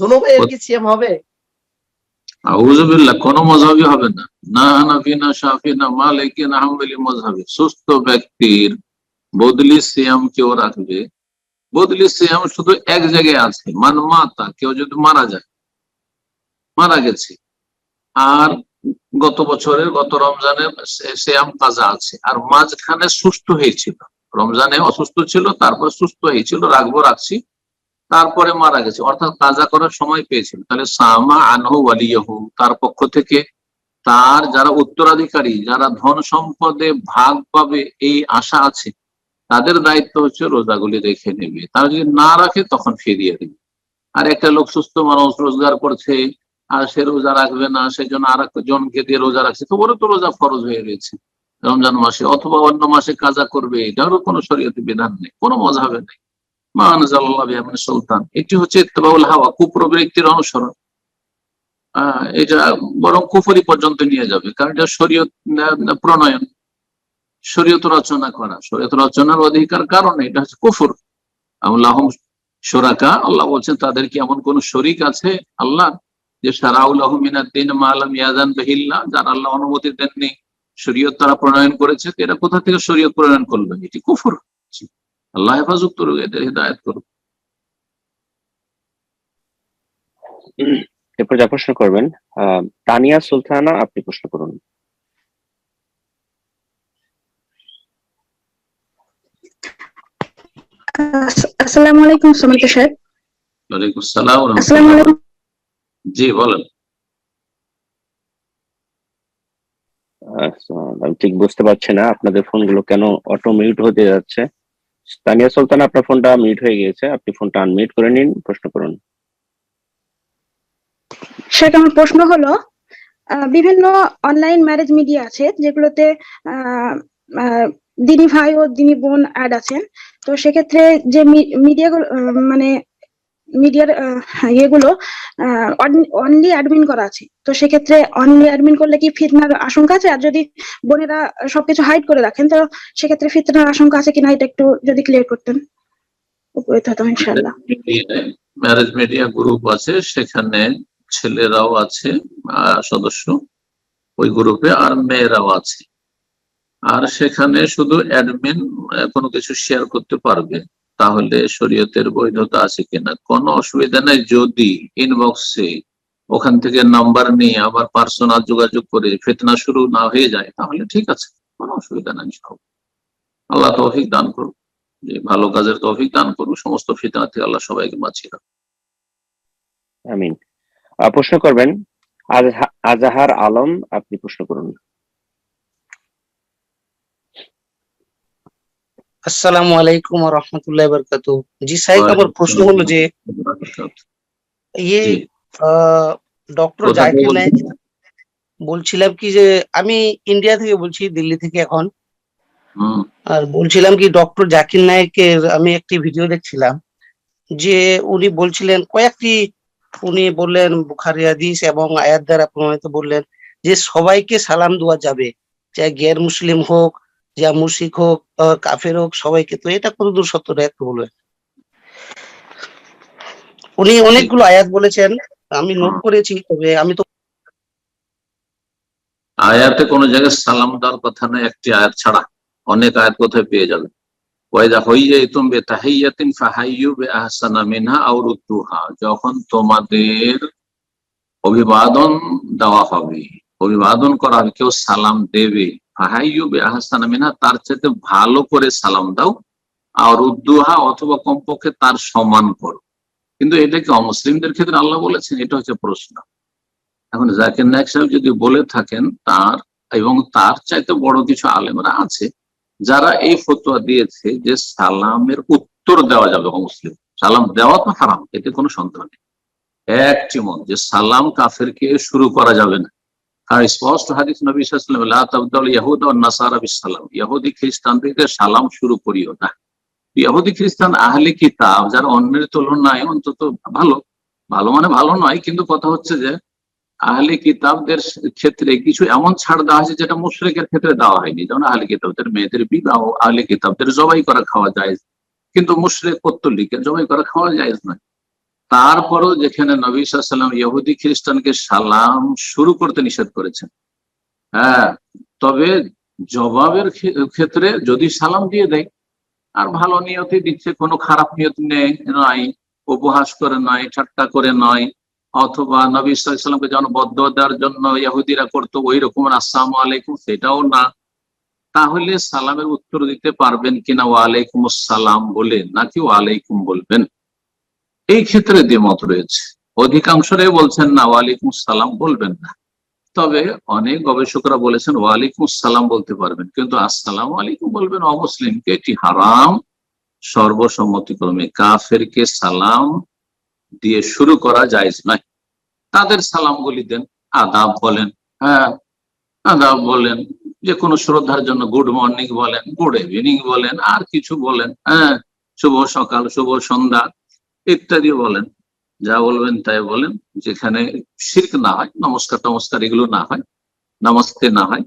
দোনো ভাইয়ের কি সিয়াম হবে? আউযুবিল্লাহ, কোন মযহাবই হবে না, না হানাফি না শাফি না মালিকি না হাম্বলি মযহাবি। সুস্থ ব্যক্তির বদলি সিয়াম কেউ রাখবে? বদলি সিয়াম শুধু এক জায়গায় আছে, মান মাতা, কেউ যদি মারা যায়, মারা গেছে, আর গত বছরের গত রমজানের সিয়াম কাজা আছে, আর মাঝখানে সুস্থ হয়েছিল, রমজানে অসুস্থ ছিল, তারপর সুস্থ হয়েছিল, রাখছি, তারপরে মারা গেছে, অর্থাৎ কাজা করার সময় পেয়েছিল, তাহলে সামা আনহু ওয়ালিয়াহু, তার পক্ষ থেকে তার যারা উত্তরাধিকারী, যারা ধন সম্পদে ভাগ পাবে এই আশা আছে, তাদের দায়িত্ব হচ্ছে রোজাগুলি রেখে নেবে। তারা যদি না রাখে তখন ফিরিয়ে দেবে। আর একটা লোক সুস্থ মানুষ রোজগার করছে আর সে রোজা রাখবে না, সেই জন্য আর জনকে দিয়ে রোজা রাখছে, তো বড় তো রোজা ফরজ হয়ে রয়েছে রমজান মাসে, অথবা অন্য মাসে কাজা করবে, এটারও কোনো শরীয়তে বিধান নেই, কোনো মযহাবে নেই। মা আনজালাল্লাহু বিহা মিন সুলতান, এটি হচ্ছে ইত্তিবাউল হাওয়া, কুপ্রবৃত্তির অনুসরণ। এটা বরং কুফরি পর্যন্ত নিয়ে যাবে, কারণ এটা শরীয়ত প্রণয়ন, শরীয়ত রচনা করা, শরীয়ত রচনার অধিকার কারণে এটা হচ্ছে কুফর। আল্লাহুম শুরাকা, আল্লাহ বলছেন তাদের কি এমন কোন শরীক আছে আল্লাহ, যে শারাউলাহু মিনাদ-দ্বীন মা লাম ইয়াযান বিহিল্লাহ, যার আল্লাহ অনুমতি দেননি শরীয়ত তারা প্রণয়ন করেছে, এরা কোথা থেকে শরীয়ত প্রণয়ন করবে? এটি কুফর। আল্লাহ হেফাজত করুক, এদের হিদায়াত করুক। এরপর যা প্রশ্ন করবেন তানিয়া সুলতানা, আপনি প্রশ্ন করুন। আসসালামু আলাইকুম সুমিত স্যার। ওয়ালাইকুম আসসালাম ওয়া আসসালামু রাহমাতুল্লাহ। আলাইকুম। জি বলেন। আমি ঠিক বুঝতে পারছি না আপনাদের ফোনগুলো কেন অটো মিউট হতে যাচ্ছে। তানিয়া সুলতানা, আপনার ফোনটা মিউট হয়ে গিয়েছে, আপনি ফোনটা আনমিউট করে নিন, প্রশ্ন করুন। স্যার আমার প্রশ্ন হলো, বিভিন্ন অনলাইন ম্যারেজ মিডিয়া আছে যেগুলোতে দিনী ভাই ও দিনী বোন অ্যাড আছেন, তো সেক্ষেত্রে যে মিডিয়াগুলো মানে মিডিয়ার ইয়েগুলো অনলি অ্যাডমিন করা আছে, তো সেক্ষেত্রে অনলি অ্যাডমিন করলে কি ফিতনার আশঙ্কা আছে? আর যদি বোনেরা সবকিছু হাইড করে রাখেন, তো সেক্ষেত্রে ফিতনার আশঙ্কা আছে কিনা, এটা একটু যদি ক্লিয়ার করতেন উপকৃত হতাম ইনশাআল্লাহ। ম্যারেজ মিডিয়া গ্রুপ আছে, সেখানে ছেলেরাও আছে সদস্য ওই গ্রুপে, আর মেয়েরাও আছে, আর সেখানে শুধু অ্যাডমিন কোনো কিছু শেয়ার করতে পারবে। তাহলে শরীয়তের বৈধতা আছে কিনা? কোনো অসুবিধা নেই, যদি ইনবক্সে ওখান থেকে নাম্বার নিয়ে আবার পার্সোনাল যোগাযোগ করে ফিতনা শুরু না হয়ে যায়, তাহলে ঠিক আছে, কোনো অসুবিধা নেই। আল্লাহ তৌফিক দান করুন, যে ভালো কাজের তৌফিক দান করুন, সমস্ত ফিতনা থেকে আল্লাহ সবাইকে বাঁচিয়ে রাখুন। আমিন। প্রশ্ন করবেন আজাহার আলম, আপনি প্রশ্ন করুন। আসসালামু আলাইকুম ওয়া রাহমাতুল্লাহি ওয়া বারাকাতুহু। জি সাহেব, আমার প্রশ্ন হলো যে ডক্টর জাকির নায়েক, বলছিলাম কি যে আমি ইন্ডিয়া থেকে বলছি, দিল্লি থেকে এখন, আর বলছিলাম কি ডক্টর জাকির নায়েকের আমি একটি ভিডিও দেখছিলাম, যে উনি বলছিলেন উনি বললেন বুখারী হাদিস এবং আয়াত দ্বারা প্রমাণিত বললেন যে সবাইকে সালাম দেওয়া যাবে, চাই গैर মুসলিম হোক, যা মুশরিক হোক, কাফের হোক, সবাইকে। তো এটা কতদূর সত্য একটু বলবেন? উনি অনেকগুলো আয়াত বলেছেন, আমি নোট করেছি, তবে আমি তো আয়াতে কোনো জায়গায় সালাম দেওয়ার কথা নেই, একটি আয়াত ছাড়া অনেক আয়াত কোথায় পেয়ে যাবে। ওয়াইদা হুইয়াতুম বিতাহিয়াতিন ফাহাইয়ু বিআহসানা মিনহা আও রুদ্দুহা, যখন তোমাদের অভিবাদন দেওয়া হবে, অভিবাদন করা হবে, কেউ সালাম দেবে, ফাহাইয়ু বিআহসানা মিনহা, তার চাইতে ভালো করে সালাম দাও, আর রুদ্দুহা, অথবা কমপক্ষে তার সম্মান করো। কিন্তু এটা কি অমুসলিমদের ক্ষেত্রে আল্লাহ বলেছেন? এটা হচ্ছে প্রশ্ন। এখন জাকির নায়েক সাহেব যদি বলে থাকেন, তার এবং তার চাইতে বড় কিছু আলেমরা আছে যারা এই ফতোয়া দিয়েছে যে সালামের উত্তর দেওয়া যাবে অমুসলিম, সালাম দেওয়া তো হারাম, এতে কোনো সন্দেহ নেই। একটি মত যে সালাম কাফেরকে শুরু করা যাবে না, কারণ স্পষ্ট হাদিস নবী সাল্লাল্লাহু আলাইহি ওয়াসাল্লাম, লা তাবদাউল ইয়াহুদা ওয়ান নাসারা বিস সালাম, ইহুদি খ্রিস্টানদেরকে সালাম শুরু করিও না। ইহুদি খ্রিস্টান আহলে কিতাব যারা অন্যের তুলনায় অন্তত ভালো, ভালো মানে ভালো নয়, কিন্তু কথা হচ্ছে যে আহলে কিতাবদের ক্ষেত্রে কিছু এমন ছাড় দেওয়া হয়েছে যেটা মুশরিকের ক্ষেত্রে দেওয়া হয়নি। যেমন আহলে কিতাবদের মেয়েদের বিবাহ, আহলে কিতাবদের জবাই করা খাওয়া যায়, কিন্তু মুশরিক পত্তলিকে জবাই করা খাওয়া যায় নয়। তারপরও যেখানে নবী সাল্লাল্লাহু আলাইহি ওয়াসাল্লাম ইহুদি খ্রিস্টানকে সালাম শুরু করতে নিষেধ করেছেন, হ্যাঁ, তবে জবাবের ক্ষেত্রে যদি সালাম দিয়ে দেয় আর ভালো নিয়তে দিচ্ছে, কোনো খারাপ নিয়ত নেই, নয় উপহাস করে নয়, ঠাট্টা করে নয়, অথবা নবী সাল্লাল্লাহু আলাইহি ওয়াসাল্লামকে যেন বদদুয়া দেওয়ার জন্য ইহুদিরা করতো ওই রকম আসসালামু আলাইকুম, সেটাও না, তাহলে সালামের উত্তর দিতে পারবেন কিনা ওয়ালাইকুম আসসালাম বলে, নাকি ওয়ালাইকুম বলবেন? এই ক্ষেত্রে দ্বিমত রয়েছে। অধিকাংশরাই বলছেন না, ওয়ালাইকুম সালাম বলবেন না। তবে অনেক গবেষকরা বলেছেন ওয়ালাইকুম সালাম বলতে পারবেন, কিন্তু আসসালামু আলাইকুম বলবেন অমুসলিমকে, এটি হারাম সর্বসম্মতিক্রমে। কাফেরকে সালাম দিয়ে শুরু করা জায়েজ নয়। তাদের সালামগুলি দেন, আদাব বলেন, হ্যাঁ আদাব বলেন, যে কোনো শ্রদ্ধার জন্য গুড মর্নিং বলেন, গুড ইভিনিং বলেন, আর কিছু বলেন, হ্যাঁ শুভ সকাল, শুভ সন্ধ্যা ইত্যাদি বলেন, যা বলবেন তাই বলেন, যেখানে শিরক না হয়, নমস্কার টমস্কার এগুলো না হয়, নমস্তে না হয়,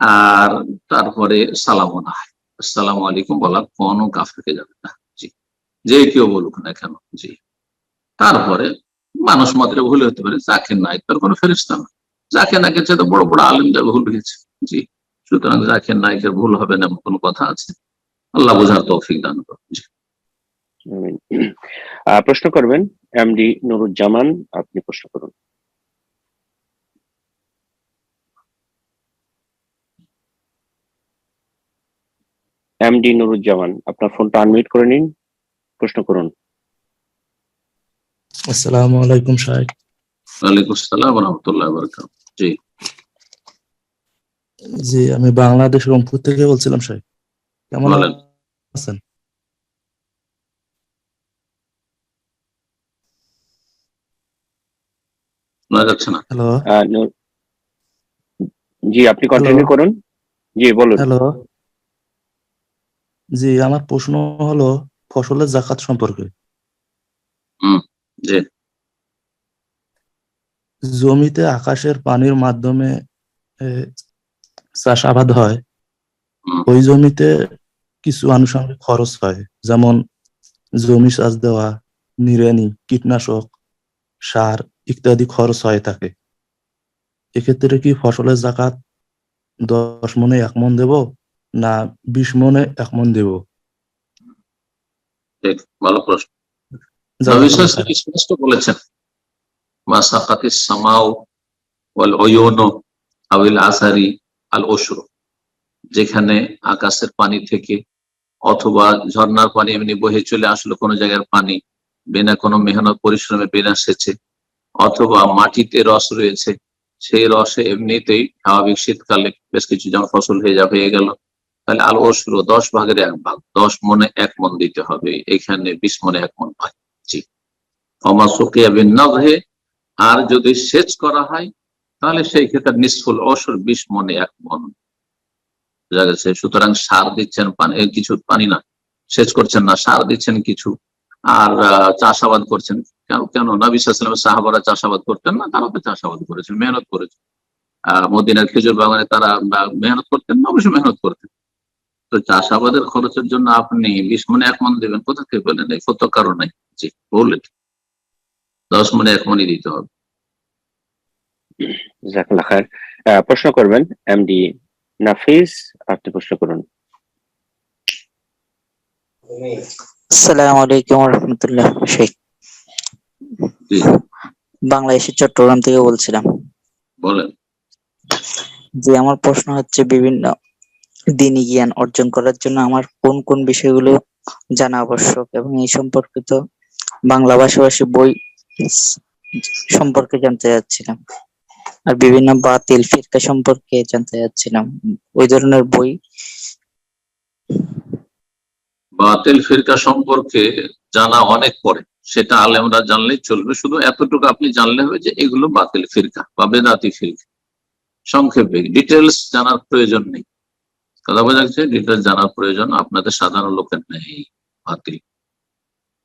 আর তারপরে সালামও না হয়। আসসালামু আলাইকুম বলা কোনো কাফেরকে যাবে না, জি, যে কেউ বলুক না কেন, জি। তারপরে মানুষ মাত্রে ভুল হতে পারে, জাকির নায়েক তার কোনো ফেরেশতা না, জাকির নায়েকের চেয়ে তো বড় বড় আলেমরা ভুল হয়েছে, জি। সুতরাং জাকির নায়েকের ভুল হবে না এমন কোনো কথা আছে? আল্লাহ বোঝার তৌফিক দান করুন, জি। প্রশ্ন করবেন এমডি নুরুজ্জামান, আপনি প্রশ্ন করুন। এমডি নুরুজ্জামান, আপনার ফোনটা আনমিউট করে নিন, প্রশ্ন করুন। আসসালামু আলাইকুম শাইখ। ওয়ালাইকুম আসসালাম ওয়া রাহমাতুল্লাহি ওয়া বারাকাতুহু। জি জি, আমি বাংলাদেশ রংপুর থেকে বলছিলাম শাইখ। কেমন বলেন। আছেন? শোনা যাচ্ছে না। হ্যালো জি, আপনি কন্টিনিউ করুন, জি বলুন। হ্যালো, জি আমার প্রশ্ন হলো ফসলের যাকাত সম্পর্কে। জি। জমিতে আকাশের পানির মাধ্যমে চাষাবাদ হয়, ওই জমিতে কিছু আনুষঙ্গিক খরচ হয়, যেমন জমি চাষ দেওয়া, নিড়ানি, কীটনাশক, সার ইত্যাদি খরচ হয়ে থাকে। এক্ষেত্রে কি ফসলের যাকাত 10 মনে 1 মণ দেব না 20 মনে 1 মণ দেব? ঠিক, ভালো প্রশ্ন। নবী সাল্লাল্লাহু আলাইহি ওয়াসাল্লাম স্পষ্ট বলেছেন, মা সাকাতিস সামাউ ওয়াল উয়ুনু আওয়াল আসারি আল উশরু, যেখানে আকাশের পানি থেকে অথবা ঝর্ণার পানি এমনি বহে চলে আসলো, কোন জায়গার পানি বিনা কোনো মেহনত পরিশ্রমে বেনা এসেছে, অথবা মাটিতে রস রয়েছে, সেই রসে এমনিতেই স্বাভাবিক শীতকালে বেশ কিছু যেমন ফসল হয়ে গেল, তাহলে আল উশরু 10 ভাগের 1 ভাগ, 10 মনে 1 মণ দিতে হবে, এখানে 20 মনে 1 মণ হয়, জি। ওমা সুকিয়া বিন নাযহি, আর যদি সেচ করা হয় তাহলে সেই ক্ষেত্রে নিসফুল উশর 20 মনে 1 মণ বোঝা গেছে। সুতরাং সার দিচ্ছেন পানি, কিছু পানি না, সেচ করছেন না, সার দিচ্ছেন কিছু, আর চাষাবাদ করছেন। কেন নবী সাল্লাল্লাহু আলাইহি ওয়াসাল্লাম সাহাবারা চাষাবাদ করতেন না? তারা তো চাষাবাদ করেছেন, মেহনত করেছেন। মদিনার খেজুর বাগানে তারা মেহনত করতেন না? অবশ্যই মেহনত করতেন। তো চাষাবাদের খরচের জন্য আপনি 20 মনে 1 মণ দেবেন, কোথা থেকে বলেন? এই কত কারণ নাই, জি বললেন 10 মনে 1 মণই দিতে হবে। জাযাকাল্লাহ খায়ের। প্রশ্ন করবেন এমডি নাফিস, আপনি প্রশ্ন করুন। আসসালামু আলাইকুম ওয়া রাহমাতুল্লাহ। শেখ, বাংলাদেশের চট্টগ্রাম থেকে বলছিলাম। বলেন। যে আমার প্রশ্ন হচ্ছে, বিভিন্ন দ্বীনি জ্ঞান অর্জন করার জন্য আমার কোন কোন বিষয়গুলো জানা আবশ্যক, এবং এই সম্পর্কিত বাংলা ভাষাভাষী বই সম্পর্কে জানতে চাচ্ছিলাম, আর বিভিন্ন বাতিল ফিরকা সম্পর্কে জানতে চাচ্ছিলাম, ওই ধরনের বই। বাতিল ফিরকা সম্পর্কে জানা অনেক পরে, সেটা আলেমরা জানলেই চলবে, শুধু এতটুকু আপনি জানলে হবে যে এগুলো বাতিল ফিরকা বা বেদাতি ফিরকা। সংক্ষেপে ডিটেলস জানার প্রয়োজন নেই, কথা বোঝা যাচ্ছে, ডিটেলস জানার প্রয়োজন আপনাদের সাধারণ লোকের নেই। বাতিল।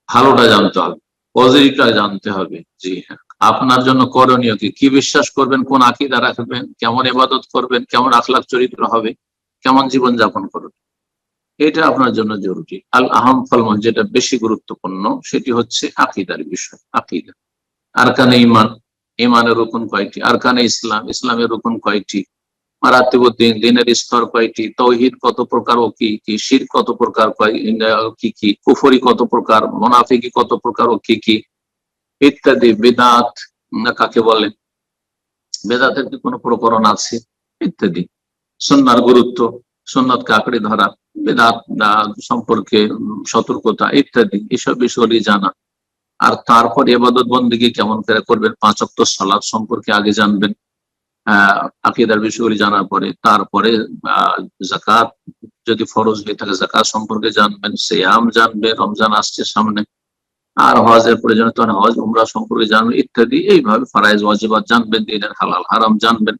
ভালোটা জানতে হবে, পজিটিভটা জানতে হবে। জি হ্যাঁ, আপনার জন্য করণীয় কি বিশ্বাস করবেন, কোন আকীদা রাখবেন, কেমন ইবাদত করবেন, কেমন আখলাক চরিত্র হবে, কেমন জীবন যাপন করবেন, এটা আপনার জন্য জরুরি। আল আহম ফলমান, যেটা বেশি গুরুত্বপূর্ণ, সেটি হচ্ছে আকীদার বিষয়। আকীদা, আরকানে ঈমান, ঈমানের রুকন কয়টি, আরকানে ইসলাম, ইসলামের রুকন কয়টি, মারাতিবুদ্দিন, দিনের স্তর কয়টি, তৌহিদ কত প্রকার ও কি কি, শিরক কত প্রকার কি কি, কুফরি কত প্রকার, মুনাফিকি কত প্রকার ও কি কি, ইত্যাদি। বেদাত কাকে বলে, বেদাতের কি কোনো প্রকরণ আছে, ইত্যাদি। সুন্নাহর গুরুত্ব, সুন্নাতকে আঁকড়ে ধরা, বেদাত সম্পর্কে সতর্কতা, ইত্যাদি। এসব বিষয়গুলি জানা। আর তারপর ইবাদত বন্দেগী কেমন করে করবেন, 5 ওয়াক্ত সালাত সম্পর্কে আগে জানবেন, আকীদার বিষয়গুলি জানার পরে তারপরে যাকাত যদি ফরজ হয়ে থাকে যাকাত সম্পর্কে জানবেন, সিয়াম জানবেন, রমজান আসছে সামনে, আর হজের প্রয়োজন তখন হজ উমরা সম্পর্কে জানবেন, ইত্যাদি। এইভাবে ফরাইজ ওয়াজিবাত জানবেন, দিনের হালাল হারাম জানবেন।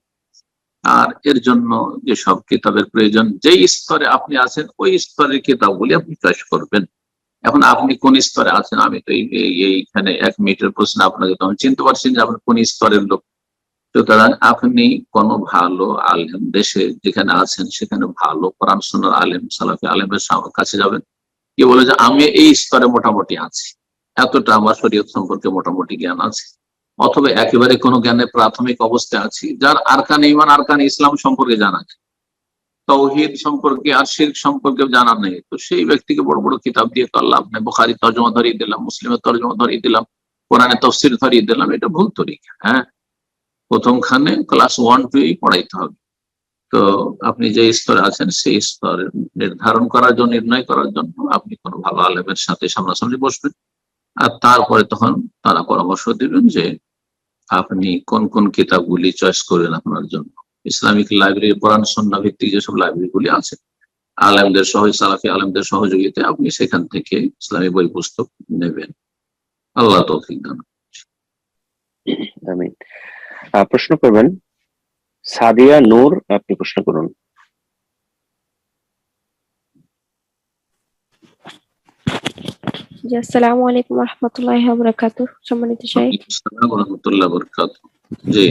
আর এর জন্য যেসব কিতাবের প্রয়োজন, যেই স্তরে আপনি আছেন ওই স্তরের কিতাবগুলি আপনি চয়েস করবেন। এখন আপনি কোন স্তরে আছেন, আমি তো এইখানে 1 মিনিটের প্রশ্ন আপনাকে তখন চিনতে পারছেন যে আপনি কোন স্তরের লোক। সুতরাং আপনি কোন ভালো আলেম, দেশে যেখানে আছেন সেখানে ভালো কোরআন সুন্নাহর আলেম, সালাফি আলেমের কাছে যাবেন, কি বলে যে আমি এই স্তরে মোটামুটি আছি, এতটা আমার শরীয়ত সম্পর্কে মোটামুটি জ্ঞান আছে, অথবা একেবারে কোনো জ্ঞানের প্রাথমিক অবস্থায় আছি, যার আরকানে ঈমান, আরকানে ইসলাম সম্পর্কে জানা আছে, তাওহীদ সম্পর্কে আর শিরক সম্পর্কে জানা নেই, তো সেই ব্যক্তিকে বড় বড় কিতাব দিয়ে তো লাভ নেই। বুখারী তরজমা ধরিয়ে দিলাম, মুসলিমের তরজমা ধরিয়ে দিলাম, কোরআনের তাফসীর ধরিয়ে দিলাম, এটা ভুল তরিকা। হ্যাঁ, প্রথমখানে ক্লাস 1-2 পড়াইতে হবে। তো আপনি যে স্তরে আছেন সেই স্তর নির্ধারণ করার জন্য, নির্ণয় করার জন্য আপনি কোনো ভালো আলেমের সাথে সামনাসামনি বসবেন, আর তারপরে তখন তারা পরামর্শ দিবেন যে আপনি কোন কোন কিতাবগুলি চয়েস করবেন আপনার জন্য। ইসলামিক লাইব্রেরি, কোরআন সুন্নাহ ভিত্তিক যেসব লাইব্রেরি গুলি আছে, আলেমদের সালাফি আলেমদের সহযোগিতায় আপনি সেখান থেকে ইসলামী বই পুস্তক নেবেন। আল্লাহ তৌফিক দান। আমিন। প্রশ্ন করবেন সাদিয়া নূর, আপনি প্রশ্ন করুন। জি, আসসালামু আলাইকুম ওয়া রাহমাতুল্লাহি ওয়া বারাকাতুহু। সম্মানিত শাইখ, আসসালামু আলাইকুম ওয়া রাহমাতুল্লাহি ওয়া বারাকাতুহু। জি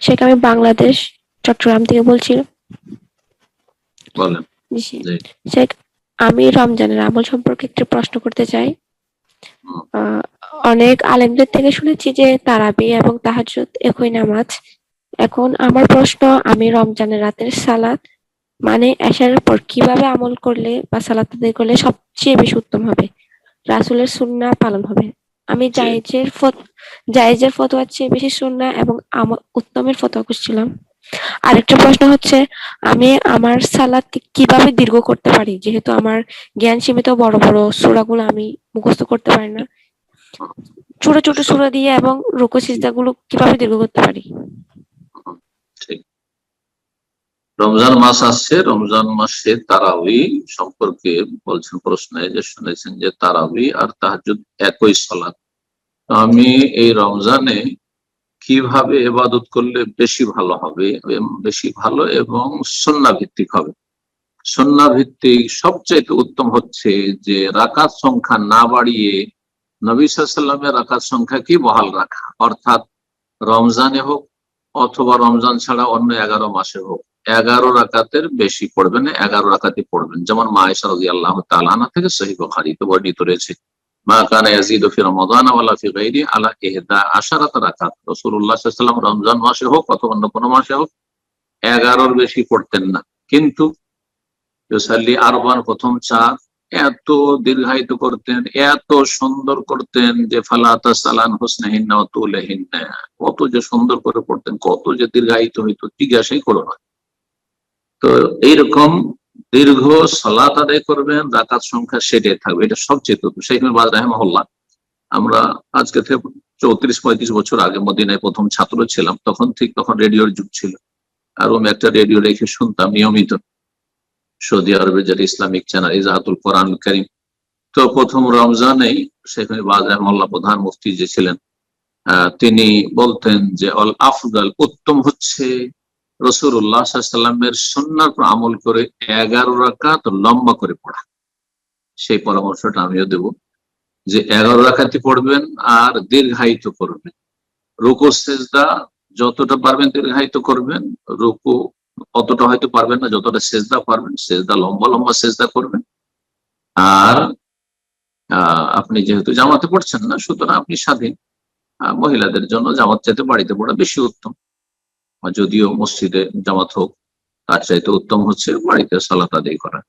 শাইখ, আমি বাংলাদেশ চট্টগ্রাম থেকে বলছি। বলেন। জি শাইখ, আমি রমজানের আমল সম্পর্কে একটু প্রশ্ন করতে চাই। অনেক আলেমদের থেকে শুনেছি যে তারাবি এবং তাহাজ্জুদ একই নামাজ। এখন আমার প্রশ্ন, আমি রমজানের রাতের সালাত মানে এশারের পর কিভাবে আমল করলে বা সালাত আদায় করলে সবচেয়ে বেশি উত্তম হবে, রাসূলের সুন্নাহ পালন হবে? আমি জায়েজের ফতোয়ার চেয়ে বেশি সুন্নাহ এবং উত্তমের ফতোয়া খুঁজছিলাম। আরেকটা প্রশ্ন হচ্ছে, আমি আমার সালাত কিভাবে দীর্ঘ করতে পারি, যেহেতু আমার জ্ঞান সীমিত, বড় বড় সূরাগুলো আমি মুখস্থ করতে পারি না। ছোট ছোট সূরা দিয়ে এবং রুকু সিজদাগুলো কিভাবে দীর্ঘ করতে পারি? ঠিক। রমজান মাস আসছে, রমজান মাসে তারাবি সম্পর্কে বলছেন প্রশ্নে, যে শুনেছেন যে তারাবি আর তাহাজ্জুদ একই সালাত। আমি এই রমজানে কিভাবে ইবাদত করলে বেশি ভালো হবে, বেশি ভালো এবং সুন্নাহ ভিত্তিক হবে। সুন্নাহ ভিত্তিক সবচেয়ে উত্তম হচ্ছে যে রাকাত সংখ্যা না বাড়িয়ে নবী সাল্লাল্লাহু আলাইহি ওয়াসাল্লামের রাকাত সংখ্যা কি বহাল রাখা, অর্থাৎ রমজানে হোক অথবা রমজান ছাড়া অন্য 11 মাসে হোক 11 রাকাতের বেশি পড়বেন না, 11 রাকাতই পড়বেন। যেমন মা আয়েশা রাদিয়াল্লাহু তাআলা আনহা থেকে সহিহ বুখারীতে বর্ণিত রয়েছে, মা কানা ইয়াজিদু ফি রমাদান ওয়ালা ফি গায়রি আলা 11 রাকাত। রাসূলুল্লাহ সাল্লাল্লাহু আলাইহি ওয়াসাল্লাম রমজান মাসে হোক অথবা অন্য কোনো মাসে হোক 11-র বেশি পড়তেন না। কিন্তু ইউসাল্লি আরবান, প্রথম 4 এত দীর্ঘায়িত করতেন, এত সুন্দর করতেন যে ফালা তাসালান হুসনাহিন্না ওয়া তুলাহিন্না, কত যে সুন্দর করে পড়তেন, কত যে দীর্ঘায়িত হইতো, জিজ্ঞাসাই করো না। তো এইরকম দীর্ঘ সালাত আদায় করবেন, রাকাত সংখ্যা সেটাই থাকবে, এটা সবচেয়ে তো। শাইখ ইবনে বাজ রাহিমাহুল্লাহ, আমরা আজকে থেকে 34-35 বছর আগে মদিনায় প্রথম ছাত্র ছিলাম, তখন রেডিওর যুগ ছিল, আর আমি একটা রেডিও রেখে শুনতাম নিয়মিত, সৌদি আরবে যেটা ইসলামিক চ্যানেল ইজাহাতুল কোরআন কারীম। তো প্রথম রমজানেই শাইখ ইবনে বাজ রাহিমাহুল্লাহ প্রধান মুফতি যে ছিলেন, তিনি বলতেন যে অল আফদাল, উত্তম হচ্ছে রাসূলুল্লাহ সাল্লাল্লাহু আলাইহি ওয়াসাল্লামের সুন্নাহর উপর আমল করে 11 রাকাত লম্বা করে পড়া। সেই পরামর্শটা আমিও দেব যে 11 রাকাতই পড়বেন আর দীর্ঘায়িত করবেন। রুকু সেজদা যতটা পারবেন দীর্ঘায়িত করবেন, রুকু অতটা হয়তো পারবেন না, যতটা সেজদা পারবেন সেজদা লম্বা লম্বা সেজদা করবেন। আর আপনি যেহেতু জামাতে পড়ছেন না, সুতরাং আপনি স্বাধীন। মহিলাদের জন্য জামাত চাইতে বাড়িতে পড়া বেশি উত্তম, যদিও মসজিদে জামাত হোক, তার চাইতে উত্তম হচ্ছে বাড়িতে সালাত আদায় করা।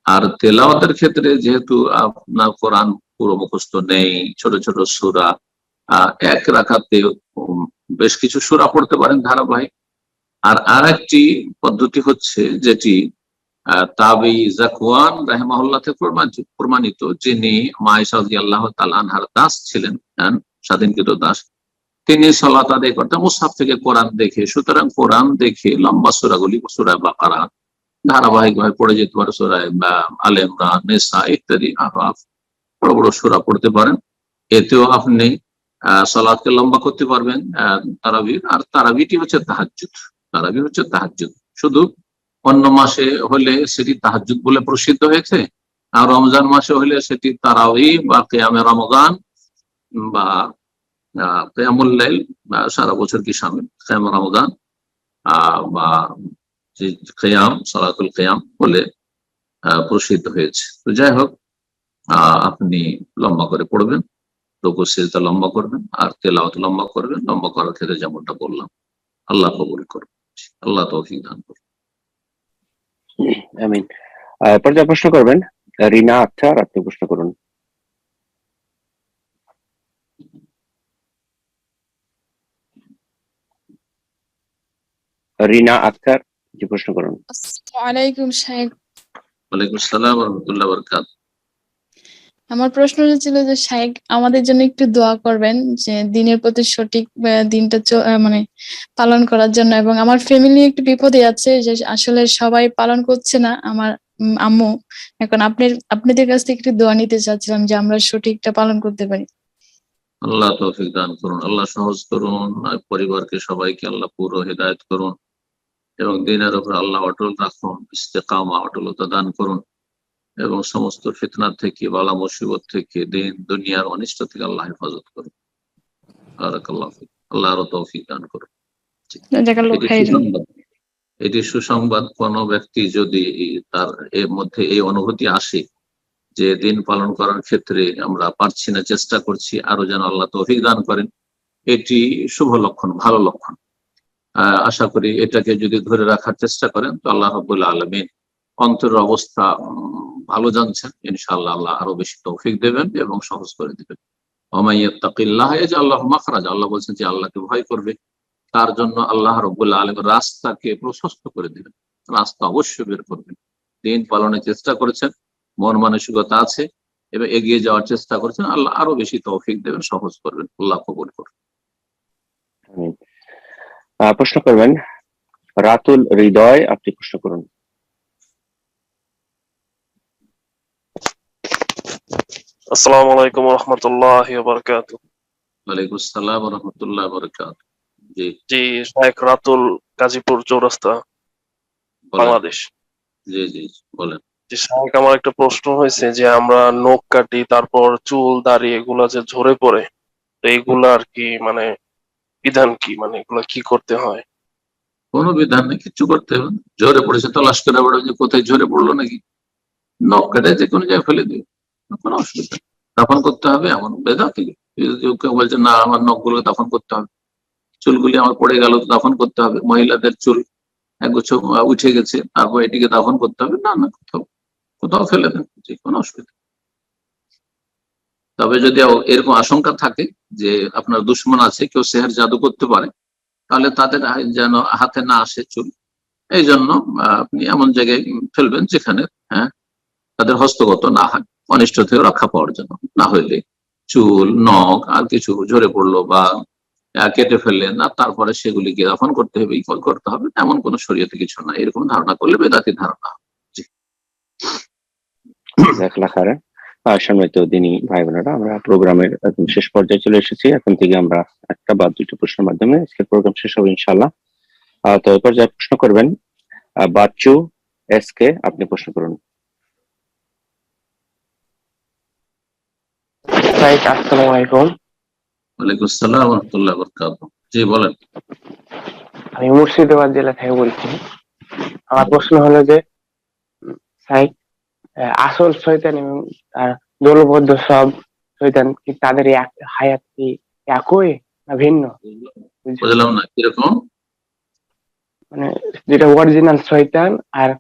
আর তেলাওয়াতের ক্ষেত্রে যেহেতু আপনার কোরআন পুরো মুখস্থ নেই, ছোট ছোট সূরা, এক রাকাতে বেশ কিছু সূরা পড়তে পারেন ধারাবাহিক। আর আরেকটি পদ্ধতি হচ্ছে যেটি তাবি জাকওয়ান রাহিমাহুল্লাহ থেকে প্রমাণিত, যিনি মায়েশা রাদিয়াল্লাহু তাআলা আনহার দাস ছিলেন, স্বাধীনকৃত দাস, তিনি সালাত আদায় করতেন মুসহাফ থেকে কোরআন দেখে। সুতরাং কোরআন দেখে লম্বা সূরাগুলি, সূরা বাকারা ধারাবাহিক ভাবে পড়ে যেতে পারে, সূরা আলে ইমরান, নিসা ইত্যাদি আরাফ, বড় বড় সূরা পড়তে পারেন। এতেও আপনি সালাতকে লম্বা করতে পারবেন তারাবির। আর তারাবিটি হচ্ছে তাহাজ্জুদ, তারাবি হচ্ছে তাহাজ্জুদ। শুধু অন্য মাসে হলে সেটি তাহাজ্জুদ বলে প্রসিদ্ধ হয়েছে, আর রমজান মাসে হলে সেটি তারাবি বা কিয়ামে রমজান বা কিয়ামুল লাইল, সারা বছর কি শামিল কিয়াম রমজান বা কিয়াম সালাতুল কিয়াম বলে প্রসিদ্ধ হয়েছে। তো যাই হোক, আপনি লম্বা করে পড়বেন, রুকু সিজদা লম্বা করবেন আর তেলাওয়াত লম্বা করবেন। লম্বা করার ক্ষেত্রে যেমনটা বললাম, আল্লাহ কবুল করুন, আল্লাহ তৌফিক দান করুন। আমিন। পর্যায়ে প্রশ্ন করবেন রিনা আক্তার, আপনি প্রশ্ন করুন। রিনা আক্তার, জি প্রশ্ন করুন। ওয়ালাইকুম শাইখ। ওয়ালাইকুম আসসালাম ওয়া রাহমাতুল্লাহি ওয়া বারাকাতুহু। আমার প্রশ্নটা ছিল যে শাইখ আমাদের জন্য একটু দোয়া করবেন যে দিনের প্রতি সঠিক দিনটা মানে পালন করার জন্য। এবং আমার ফ্যামিলি একটু বিপদে আছে যে আসলে সবাই পালন করছে না, আমার আম্মু। এখন আপনাদের কাছ থেকে একটু দোয়া নিতে চাচ্ছিলাম যে আমরা সঠিকটা পালন করতে পারি। আল্লাহ তৌফিক দান করুন, আল্লাহ সহজ করুন, পরিবারকে সবাইকে আল্লাহ পুরো হেদায়েত করুন এবং দিনের উপর আল্লাহ অটল রাখুন, ইস্তেকামা অটলতা দান করুন এবং সমস্ত ফিতনা থেকে, বালা মুসিবত থেকে, দিন দুনিয়ার অনিষ্ট থেকে আল্লাহ হেফাজত করুন। বারাকাল্লাহু ফিক। আল্লাহ আরো তৌফিক দান করুন। এটি সুসংবাদ, কোন ব্যক্তি যদি তার এর মধ্যে এই অনুভূতি আসে যে দিন পালন করার ক্ষেত্রে আমরা পারছি না, চেষ্টা করছি, আরো যেন আল্লাহ তৌফিক দান করেন, এটি শুভ লক্ষণ, ভালো লক্ষণ। আশা করি এটাকে যদি ধরে রাখার চেষ্টা করেন তো আল্লাহ রাব্বুল আলামিন অন্তরের অবস্থা ভালো জানছেন, ইনশাআল্লাহ আল্লাহ আরো বেশি তৌফিক দেবেন এবং সহজ করে দেবেন। ওয়া মান ইয়াত্তাকিল্লাহ ইয়াজআল লাহু মাখরাজা, আল্লাহ বলছেন যে আল্লাহকে ভয় করবে তার জন্য আল্লাহ রাব্বুল আলামিন রাস্তাকে প্রশস্ত করে দিবেন, রাস্তা অবশ্যই বের করবেন। দিন পালনের চেষ্টা করেছেন, মন মানসিকতা আছে এবং এগিয়ে যাওয়ার চেষ্টা করছেন, আল্লাহ আরো বেশি তৌফিক দেবেন, সহজ করবেন। আল্লাহ কবুল করুন। প্রশ্ন করবেন রাতুল হৃদয়, আপনি প্রশ্ন করুন। আসসালামু আলাইকুম ওয়া রাহমাতুল্লাহি ওয়া বারাকাতুহু। ওয়ালাইকুম আসসালাম ওয়া রাহমাতুল্লাহি ওয়া বারাকাতুহু। জি শাইখ, রাতুল, গাজীপুর চৌরাস্তা, বাংলাদেশ। জি জি বলেন। জি শাইখ, আমার একটা প্রশ্ন হয়েছে যে আমরা নখ কাটি, তারপর চুল দাড়ি এগুলা যে ঝরে পড়ে, তো এইগুলা আর কি মানে বিধান কি, মানে এগুলা কি করতে হয়? কোনো বিধান নেই, কিছু করতে হবে না। ঝরে পড়েছে তলাশ করে বেড়ো যে কোথায় ঝরে পড়লো নাকি, নখ কেটে যে কোনো জায়গায় ফেলে দিবে, কোনো অসুবিধা নেই। দাফন করতে হবে এমন বেদাত কি? কেউ বলছে না আমার নখগুলো দাফন করতে হবে, চুলগুলি আমার পড়ে গেল তো দাফন করতে হবে, মহিলাদের চুল একগুচ্ছ উঠে গেছে তারপর এটিকে দাফন করতে হবে, না না, কোথাও কোথাও ফেলে দেন, যে কোনো অসুবিধা। তবে যদি এরকম আশঙ্কা থাকে যে আপনার দুশ্মন আছে, কেউ সেহের জাদু করতে পারে, তাহলে তাদের যেন হাতে না আসে চুল, এই জন্য আপনি এমন জায়গায় ফেলবেন যেখানে তাদের হস্তগত না হয়, অনিষ্ট থেকে রক্ষা পাওয়ার জন্য। না হইলে চুল, নখ আর কিছু ঝরে পড়লো বা কেটে ফেললেন আর তারপরে সেগুলিকে দাফন করতে হবে, ইকল করতে হবে, এমন কোন শরীয়তে কিছু নাই। এরকম ধারণা করলে বেদাতি ধারণা। সম্মানিত দিনী ভাই বোনেরা, আমরা প্রোগ্রামের একদম শেষ পর্যায়ে চলে এসেছি। এখন থেকে আমরা একটা বা দুটো প্রশ্নের মাধ্যমে আজকের প্রোগ্রাম শেষ হবে ইনশাআল্লাহ। তো এই পর্যায়ে প্রশ্ন করবেন বাচ্চু এস কে, আপনি প্রশ্ন করুন। সাইদ আসসালামু আলাইকুম। ওয়ালাইকুম আসসালাম ওয়া রাহমাতুল্লাহি ওয়া বারাকাতুহু। জি বলেন। আমি মুর্শিদাবাদ জেলা থেকে বলছি। আমার প্রশ্ন হলো যে সাইদ, আসল শয়তান এবং তার দলবদ্ধ সব শয়তান কি তাদের হায়াত কি একই না ভিন্ন? বুঝলাম না কিরকম? মানে যেটা অরিজিনাল শয়তান আর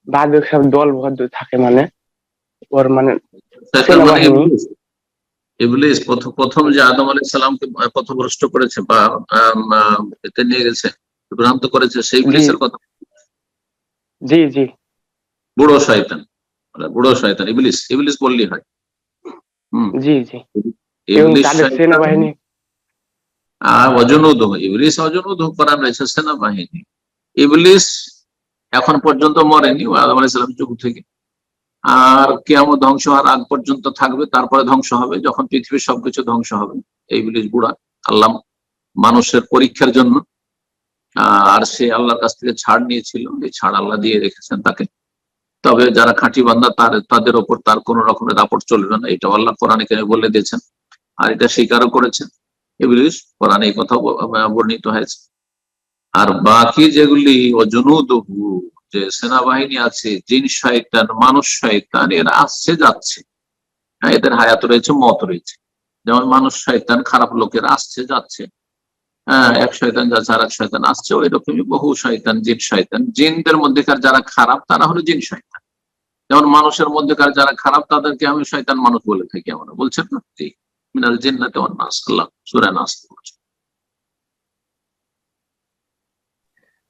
বাদক সব দলবদ্ধ থাকে, মানে ওর মানে শয়তান মানে সেনাবাহিনী। ইবলিস। ইবলিস প্রথম যে আদম আলাইহিস সালামকে পথভ্রষ্ট করেছে বা এতে নিয়ে গেছে, বিভ্রান্ত করেছে, সেই ইবলিসের কথা। জি জি। বুড়ো শয়তান, বুড়ো শয়তান ইবলিস, ইবলিস বললেই হয়। জি জি। এবং ইবলিস তাদের শয়তান সেনাবাহিনী। আর অজনুদ, ইবলিস অজনুদ করান রয়েছে সেনাবাহিনী। ইবলিস এখন পর্যন্ত মরেনি আদম আলাইহিস সালাম যুগ থেকে, আর কিয়ামত ধ্বংস হওয়ার আগ পর্যন্ত থাকবে, তারপরে ধ্বংস হবে যখন পৃথিবীর সবকিছু ধ্বংস হবে। এই ইবলিস বুড়া, আল্লাহ মানুষের পরীক্ষার জন্য, আর সে আল্লাহর কাছ থেকে ছাড় নিয়েছিল, এই ছাড় আল্লাহ দিয়ে রেখেছেন তাকে। তবে যারা খাঁটি বান্দা তাদের ওপর তার কোন রকমের দাপট চলবে না, এটা আল্লাহ কোরআনে কারিমে বলে দিয়েছেন, আর এটা স্বীকারও করেছেন ইবলিস, কোরআনে এই কথা বর্ণিত হয়েছে। আর বাকি যেগুলি অজনুদহু, যে সেনাবাহিনী আছে, জিন শয়তান, মানুষ শয়তান, এরা আসছে যাচ্ছে, এদের হায়াত রয়েছে, মত রয়েছে। যেমন মানুষ শয়তান, খারাপ লোকেরা আসছে যাচ্ছে, এক শয়তান যাচ্ছে আর এক শয়তান আসছে, ওই রকমই বহু শয়তান, জিন শয়তান। জিনদের মধ্যেকার যারা খারাপ তারা হলো জিন শয়তান, যেমন মানুষের মধ্যেকার যারা খারাপ তাদেরকে আমি শয়তান মানুষ বলে থাকি। আমরা বলছেন না, জি, মিনাল জিন্নাতি ওয়ান নাস, আল্লাহ সূরা নাস বলছেন।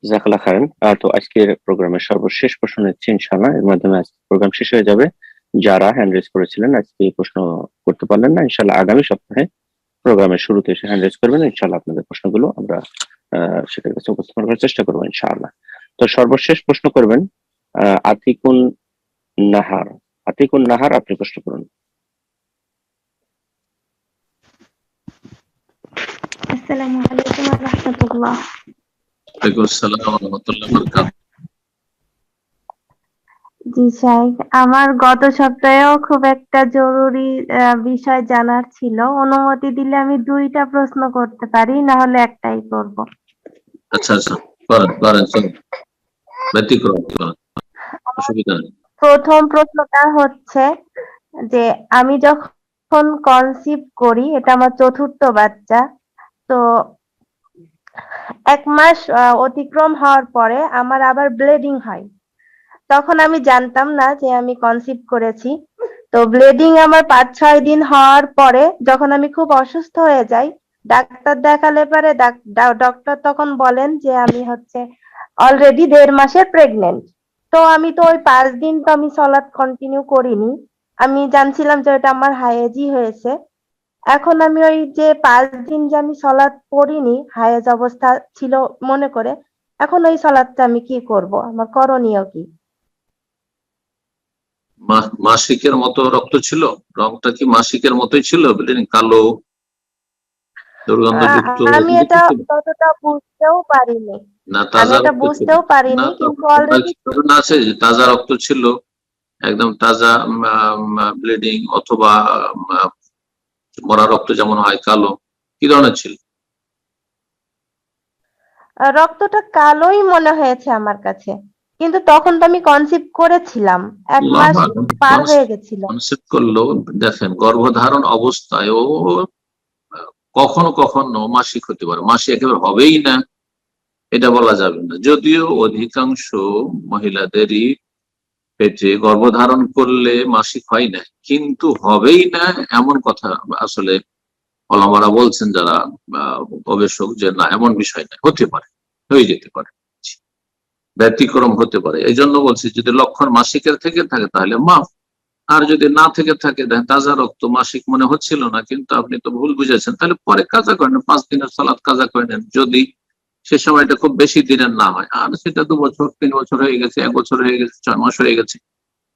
জাযাকাল্লাহ খাইরান। তো আজকের প্রোগ্রামের সর্বশেষ প্রশ্ন নিচ্ছি ইনশাআল্লাহ, এর মাধ্যমে আজকের প্রোগ্রাম শেষ হয়ে যাবে। যারা হ্যান্ড রেজ করেছিলেন আজকে এই প্রশ্ন করতে পারলেন না, ইনশাআল্লাহ আগামী সপ্তাহে প্রোগ্রামের শুরুতে এসে হ্যান্ড রেজ করবেন, ইনশাআল্লাহ আপনাদের প্রশ্নগুলো আমরা সেটার কাছে উপস্থাপন করার চেষ্টা করবো ইনশাআল্লাহ। তো সর্বশেষ প্রশ্ন করবেন আতিকুন নাহার। আতিকুন নাহার, আপনি প্রশ্ন করুন। আসসালামু আলাইকুম ওয়া রাহমাতুল্লাহ। ওয়ালাইকুম আসসালাম ওয়া রাহমাতুল্লাহি ওয়া বারাকাতুহু। জি শাইখ, আমার গত সপ্তাহেও খুব একটা জরুরি বিষয় জানার ছিল। অনুমতি দিলে আমি 2টা প্রশ্ন করতে পারি, না হলে একটাই করব। আচ্ছা আচ্ছা, করেন করেন, চলুন, ব্যতিক্রম করেন, অসুবিধা নেই। প্রথম প্রশ্নটা হচ্ছে যে আমি যখন কনসিভ করি, এটা আমার 4র্থ বাচ্চা, তো 1 মাস অতিক্রম হওয়ার পরে আমার আবার ব্লিডিং হয়। তখন আমি জানতাম না যে আমি কনসিভ করেছি। তো ব্লিডিং আমার 5-6 দিন হওয়ার পরে যখন আমি খুব অসুস্থ হয়ে যাই, ডাক্তার দেখালে পরে ডক্টর তখন বলেন যে আমি হচ্ছে অলরেডি 1.5 মাসের প্রেগনেন্ট। তো আমি তো ওই 5 দিন তো আমি সালাত কন্টিনিউ করিনি, আমি জানছিলাম যে ওটা আমার হায়েজই হয়েছে। এখন আমি ওই যে 5 দিন যে আমি সালাত পড়িনি, হায়েজ অবস্থা ছিল মনে করে, এখন ওই সালাতটা আমি কি করব, আমার করণীয় কি? মাসিকের মতো রক্ত ছিল? রংটা কি মাসিকের মতোই ছিল, কালো দুর্গন্ধযুক্ত? আমি এটা ততটা বুঝতেও পারিনি, না আমি তাজা এটা রক্ত ছিল? বুঝতেও পারিনি, না, কিন্তু ওটা অলরেডি কারণ আছে যে তাজা রক্ত ছিল, একদম তাজা ব্লিডিং, অথবা মরা রক্ত যেমন হয় কালো, কি ধরনের ছিল? রক্তটা কালোই মনে হয়েছে আমার কাছে, কিন্তু তখন তো আমি কনসিভ করেছিলাম, 1 মাস পার হয়ে গেছিল। কনসেপ্ট করলো, দেখেন গর্ভধারণ অবস্থায় ও কখনো কখনো মাসিক হতে পারে, মাসিক একেবারে হবেই না এটা বলা যাবে না। যদিও অধিকাংশ মহিলাদেরই পেটে গর্ভধারণ করলে মাসিক হয় না, কিন্তু হবেই না এমন কথা আসলে ওলামারা বলছেন যারা গবেষক, যে না এমন বিষয় না, হতে পারে, হয়ে যেতে পারে, ব্যতিক্রম হতে পারে। এই জন্য বলছি যদি লক্ষণ মাসিকের থেকে থাকে তাহলে মাফ, আর যদি না থেকে থাকে, দেখেন তাজা রক্ত, মাসিক মনে হচ্ছিল না কিন্তু আপনি তো ভুল বুঝেছেন, তাহলে পরে কাজা করে নেন, 5 দিনের সালাত কাজা করে নেন, যদি সে সময়টা খুব বেশি দিনের না হয়। আর সেটা 2 বছর 3 বছর হয়ে গেছে, 1 বছর হয়ে গেছে, 6 মাস হয়ে গেছে,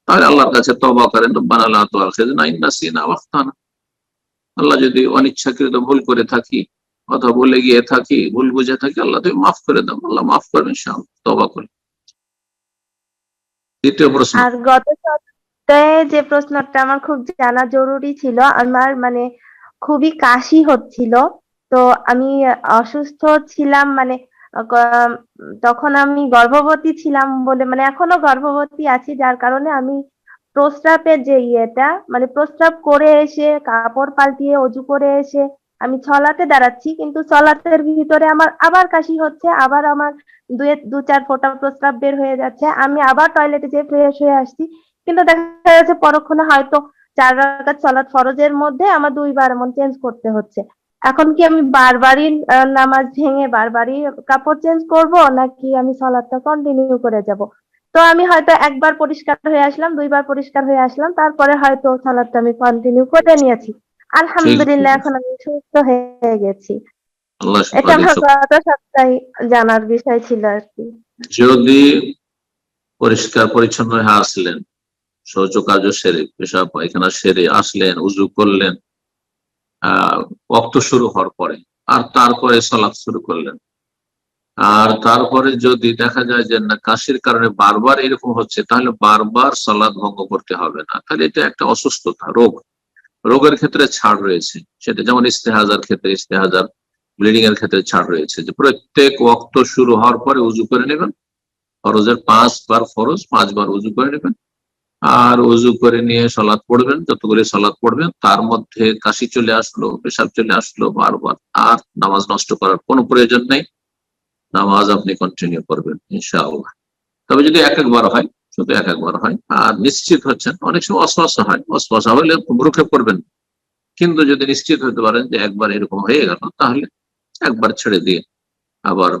তাহলে আল্লাহর কাছে তওবা করেন, রব্বানা লা তুআখিযনা ইন নাসিনা ওয়া আখতানা। আল্লাহ যদি অনিচ্ছাকৃত ভুল করে থাকি অথবা ভুলে গিয়ে থাকি, ভুল বুঝে থাকি, আল্লাহ তুমি মাফ করে দাও, আল্লাহ মাফ করবেন ইনশাআল্লাহ, তওবা করি। দ্বিতীয় প্রশ্ন। আর গত সপ্তাহে যে প্রশ্নটা আমার খুব জানা জরুরি ছিল, আমার মানে খুবই কাশি হচ্ছিল। তো আমি অসুস্থ ছিলাম, মানে তখন আমি গর্ভবতী ছিলাম বলে, মানে এখনো গর্ভবতী আছি, যার কারণে আমি প্রস্রাবের যে ইয়েটা, মানে প্রস্রাব করে এসে কাপড় পাল্টিয়ে অজু করে এসে আমি ছলাতে দাঁড়াচ্ছি, কিন্তু ছলাতের ভিতরে আমার আবার কাশি হচ্ছে, আবার আমার দু চার ফোঁটা প্রস্রাব বের হয়ে যাচ্ছে, আমি আবার টয়লেটে যেয়ে ফ্রেশ হয়ে আসছি, কিন্তু দেখা যাচ্ছে পরক্ষণে হয়তো 4 রাকাত সালাত ফরজের মধ্যে আমার 2 বার এমন চেঞ্জ করতে হচ্ছে। এখন কি আমি বারবারই নামাজ ভেঙে বারবারই কাপড় চেঞ্জ করব, নাকি আমি সালাতটা কন্টিনিউ করে যাব? তো আমি হয়তো একবার পরিষ্কার হয়ে আসলাম, 2 বার পরিষ্কার হয়ে আসলাম, তারপরে হয়তো সালাতটা আমি কন্টিনিউ করে নিয়েছি। আলহামদুলিল্লাহ, এখন আমি সুস্থ হয়ে গেছি। আল্লাহ এটা আমার শুকর। গত সপ্তাহে জানার বিষয় ছিল আর কি। যদি পরিষ্কার পরিচ্ছন্ন হয়ে আসলেন, শৌচ কার্য সেরে, পেশাব পায়খানা সেরে আসলেন, উজু করলেন ওয়াক্ত শুরু হওয়ার পরে, আর তারপরে সালাত শুরু করলেন, আর তারপরে যদি দেখা যায় যে না কাশির কারণে বারবার এরকম হচ্ছে, তাহলে বারবার সালাত ভঙ্গ করতে হবে না। তাহলে এটা একটা অসুস্থতা, রোগের ক্ষেত্রে ছাড় রয়েছে। সেটা যেমন ইস্তেহাজার ক্ষেত্রে, ইস্তেহাজার ব্লিডিং এর ক্ষেত্রে ছাড় রয়েছে, যে প্রত্যেক ওয়াক্ত শুরু হওয়ার পরে উজু করে নেবেন। ফরজের 5 বার ফরজ 5 বার উজু করে নেবেন, আর উজু করে নিয়ে সালাত পড়বেন, যতগুলি সালাত পড়বেন তার মধ্যে কাশি চলে আসলো, পেশাব চলে আসলো বারবার, আর নামাজ নষ্ট করার কোনো প্রয়োজন নেই, নামাজ আপনি কন্টিনিউ করবেন ইনশাআল্লাহ। তবে যদি একবার হয়, শুধু একবার হয়, আর নিশ্চিত হচ্ছেন, অনেক সময় অস্পষ্ট হয়, অস্পষ্ট হলে ভ্রুক্ষেপ করবেন, কিন্তু যদি নিশ্চিত হতে পারেন যে একবার এরকম হয়ে গেল, তাহলে একবার ছেড়ে দিয়ে আবার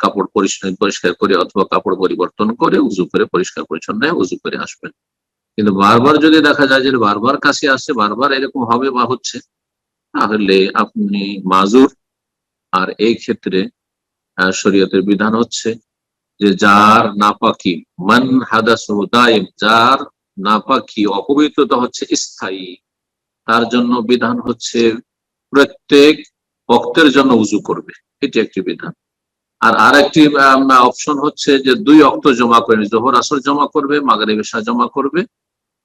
কাপড় পরিষ্কার করে অথবা কাপড় পরিবর্তন করে উজু করে পরিষ্কার পরিচ্ছন্ন উজু করে আসবেন। কিন্তু বারবার যদি দেখা যায় যে বারবার কাশি আসছে, বারবার এরকম হবে বা হচ্ছে, তাহলে আপনি মাজুর। আর এই ক্ষেত্রে শরীয়তের বিধান হচ্ছে যে যার নাপাকি, মান হাদাসু দাইম, যার নাপাকি অপবিত্রতা হচ্ছে স্থায়ী, তার জন্য বিধান হচ্ছে প্রত্যেক ওয়াক্তের জন্য উজু করবে, এটি একটি বিধান। আর আরেকটি অপশন হচ্ছে যে 2 ওয়াক্ত জমা করে, জোহর আসর জমা করবে, মাগরিব ইশা জমা করবে,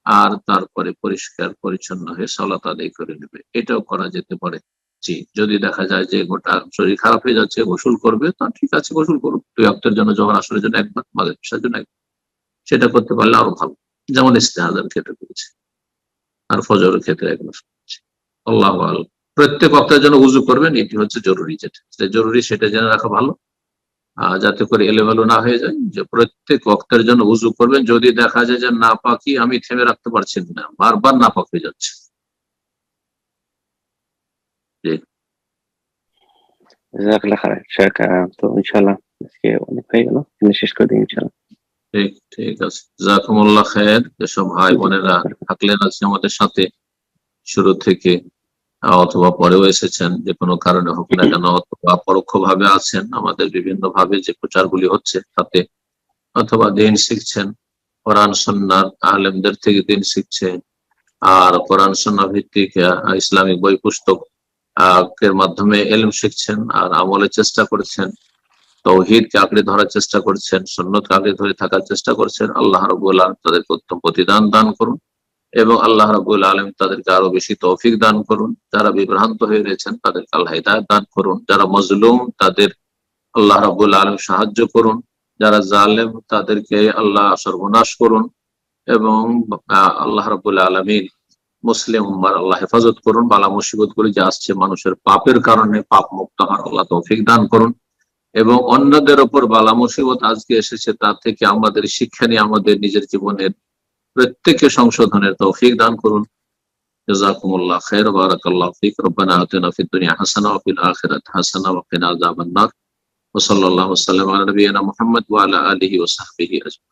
আর তারপরে পরিষ্কার পরিচ্ছন্ন হয়ে সালাত আদায় করে নেবে। এটাও করা যেতে পারে। জি, যদি দেখা যায় যে গোটা শরীর খারাপ হয়ে যাচ্ছে, গোসল করবে, তা ঠিক আছে, গোসল করুক। 2 ওয়াক্তের জন্য, জোহর আসরের জন্য একবার, মাগরিব ইশার জন্য একবার, সেটা করতে পারলে আরো ভালো, যেমন ইস্তেহাজার ক্ষেত্রে করেছে, আর ফজরের ক্ষেত্রে একবার। আল্লাহু আ'লাম। প্রত্যেক ওয়াক্তের জন্য উজু করবেন, এটি হচ্ছে জরুরি। যেটা জরুরি সেটা জেনে রাখা ভালো, যাতে করে এলোমেলো না হয়ে যায়, যে প্রত্যেক ওয়াক্তের জন্য উজু করবেন। যদি দেখা যায় যে নাপাকি আমি থেমে রাখতে পারছি না, বারবার নাপাক হয়ে যাচ্ছে। জাযাকাল্লাহ খাইরান শেখ। তো ইনশাআল্লাহ আজকে অনেক হয়ে গেল, শেষ করে দিই ইনশাআল্লাহ। ঠিক আছে, জাযাকুমুল্লাহ খায়ের। যেসব ভাই বোনেরা থাকলেন আজকে আমাদের সাথে শুরু থেকে, অথবা পরেও এসেছেন, যে কোনো কারণে হোক না কেন, অথবা পরোক্ষ ভাবে আছেন আমাদের বিভিন্ন ভাবে যে প্রচারগুলি হচ্ছে তাতে, অথবা দিন শিখছেন, কোরআন সুন্নাহর আলেমদের থেকে দিন শিখছেন, আর কোরআন সুন্নাহ ভিত্তিক ইসলামিক বই পুস্তক এর মাধ্যমে ইলম শিখছেন, আর আমলের চেষ্টা করছেন, তাওহীদকে আঁকড়ে ধরার চেষ্টা করছেন, সুন্নতকে আঁকড়ে ধরে থাকার চেষ্টা করছেন। আল্লাহ রাব্বুল আলামিন তাদেরকে উত্তম প্রতিদান দান করুন, এবং আল্লাহ রাব্বুল আলামিন তাদেরকে আরো বেশি তৌফিক দান করুন। যারা বিভ্রান্ত হয়ে রয়েছেন তাদেরকে আল্লাহ হিদায়াত দান করুন, যারা মজলুম তাদের আল্লাহ রাব্বুল আলামিন সাহায্য করুন, যারা জালেম তাদেরকে আল্লাহ সর্বনাশ করুন, এবং আল্লাহ রাব্বুল আলামিন মুসলিম উম্মার আল্লাহ হেফাজত করুন। বালা মুসিবত গুলি যে আসছে মানুষের পাপের কারণে, পাপ মুক্ত হওয়ার আল্লাহ তৌফিক দান করুন, এবং অন্যদের ওপর বালা মুসিবত আজকে এসেছে তার থেকে আমাদের শিক্ষা নিয়ে আমাদের নিজের জীবনের প্রত্যেককে সংশোধনের তৌফিক দান করুন। জাযাকুমুল্লাহ খাইর, বারাকাল্লাহু ফিক। রব্বানা আতিনা ফিদ দুনিয়া হাসানা ওয়া ফিল আখিরাতি হাসানা ওয়া কিনা আযাবান নার। ওয়া সাল্লাল্লাহু ওয়া সাল্লাম আলা নাবিয়িনা মুহাম্মদ ওয়া আলা আলিহি ওয়া সাহবিহি আজমাইন।